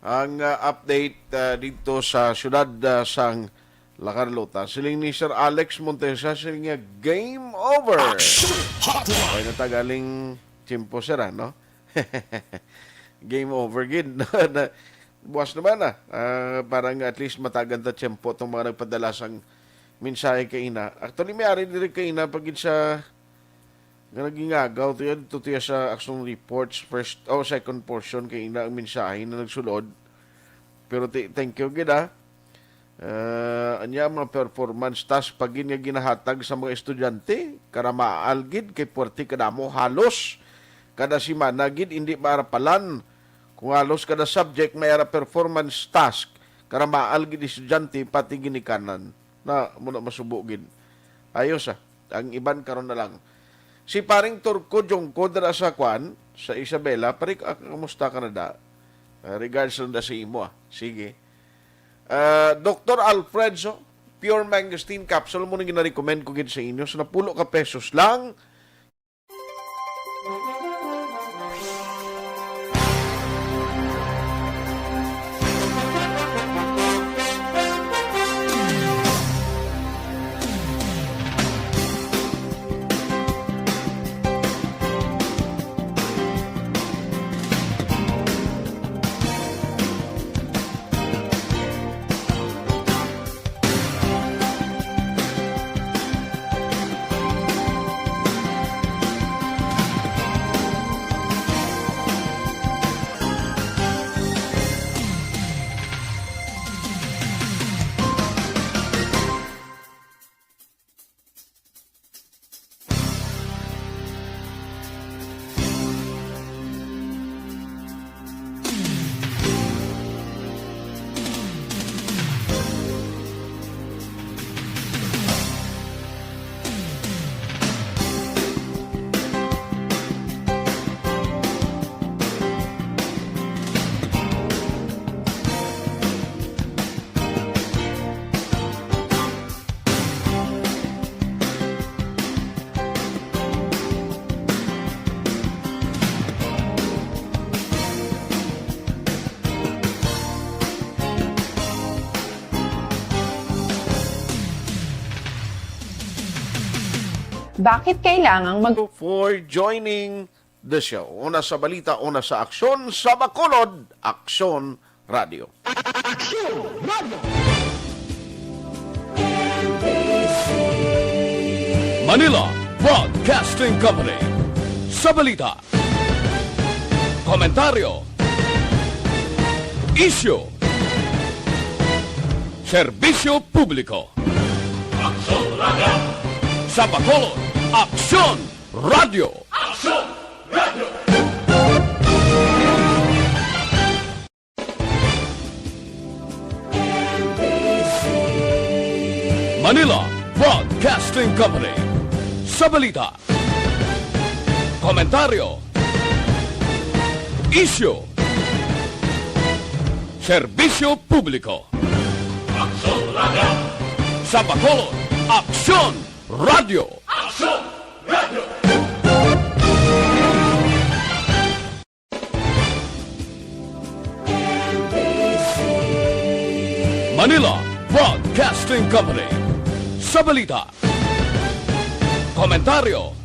ang update dito sa syudad sang La Carlota. Siling ni Sir Alex Montesa, siling niya game over. Ay natagaling chimpo sira, no? Game over gid. Buwas naman parang at least matagan ta tiyempo itong mga nagpadala sang mensahe kay ina. Actually may ari diri kay ina pagid sa nga nagingagaw ito sa Aksyon Reports first o second portion kay ina ang mensahe na nagsulod. Pero thank you gid anya mga performance task pagin nga ginahatag sa mga estudyante karamaal gid kay puwerte kadamo halos kada semana gid hindi maarapalan kung halos kada subject may ara performance task karamaal gid estudyante pati ginikanan na muna masubo gid. Ayos ang iban karon na lang. Si paring Turco Jongko dara sa kwan sa Isabela, paring kamusta ka na da? Regards na sa imo Sige. Dr. Alfredo, Pure Mangosteen Capsule mo nang gina-recommend ko gid sa inyo. So napulo ka pesos lang. Bakit kailangang for joining the show? Una sa balita, una sa aksyon, sa Bacolod, Aksyon Radio. Aksyon Radio! Manila Broadcasting Company. Sa balita, komentaryo, issue, serbisyo publiko. Aksyon Radio! Sa Bacolod, Aksyon Radio! Aksyon Radio! Manila Broadcasting Company. Sa balita, komentaryo, issue, serbisyo publiko. Aksyon Radio! Sa Bacolod, Aksyon Radio! Aksyon Radio! Manila Broadcasting Company. Sa balita, komentaryo,